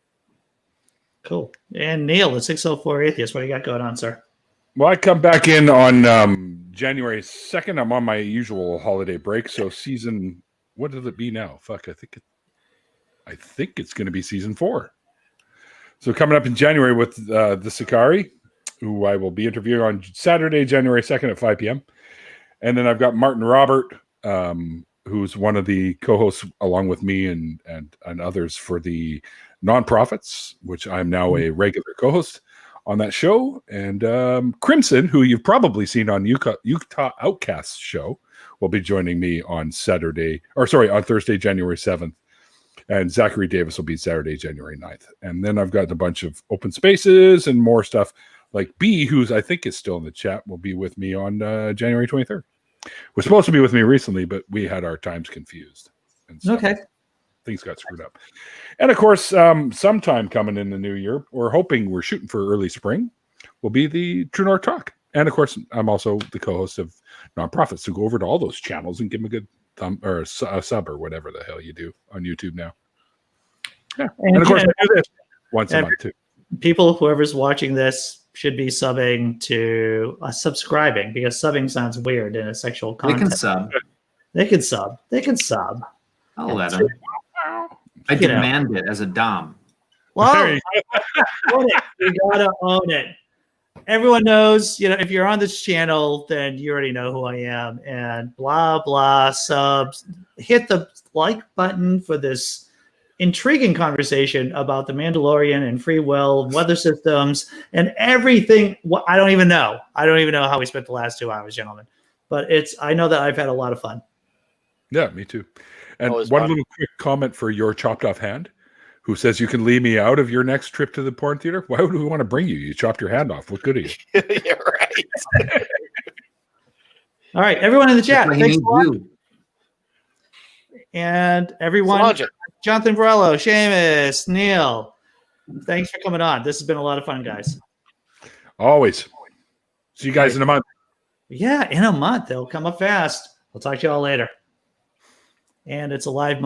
Cool. And Neil, the 604 Atheist, what do you got going on, sir?
Well, I come back in on January 2nd. I'm on my usual holiday break. So season, what will it be now? Fuck, I think it's going to be season 4. So coming up in January with the Sakari, who I will be interviewing on Saturday, January 2nd at 5 p.m. And then I've got Martin Robert, who's one of the co-hosts along with me and others for the Nonprofits, which I'm now a regular co-host on that show. And Crimson, who you've probably seen on Utah Outcasts show, will be joining me on Thursday, January 7th. And Zachary Davis will be Saturday, January 9th. And then I've got a bunch of open spaces and more stuff. Like B, who's I think is still in the chat, will be with me on January 23rd. Was supposed to be with me recently, but we had our times confused. And so things got screwed up. And of course, sometime coming in the new year, we're shooting for early spring, will be the True North Talk. And of course, I'm also the co-host of Nonprofits, so go over to all those channels and give them a good thumb or a sub or whatever the hell you do on YouTube now. Yeah. And of course, I do this once a month too.
People, whoever's watching this, should be subbing to subscribing, because subbing sounds weird in a sexual context.
They can sub.
They can sub.
I'll let them. I demand it as a dom.
Well, own it. You gotta own it. Everyone knows, if you're on this channel, then you already know who I am. And blah blah subs. Hit the like button for this intriguing conversation about the Mandalorian and free will, weather systems, and everything. I don't even know. I don't even know how we spent the last 2 hours, gentlemen. But I know that I've had a lot of fun.
Yeah, me too. And
Always
one
fun.
little quick comment for your chopped off hand, who says you can leave me out of your next trip to the porn theater. Why would we want to bring you? You chopped your hand off. What good are you?
Yeah, right.
All right, everyone in the chat,
That's why he
thanks
made
a lot.
you.
And everyone,
Sláinte.
Jonathan Borello, Seamus, Neil, thanks for coming on. This has been a lot of fun, guys.
Always. See you guys in a month.
Yeah, in a month. They'll come up fast. We'll talk to you all later. And it's a live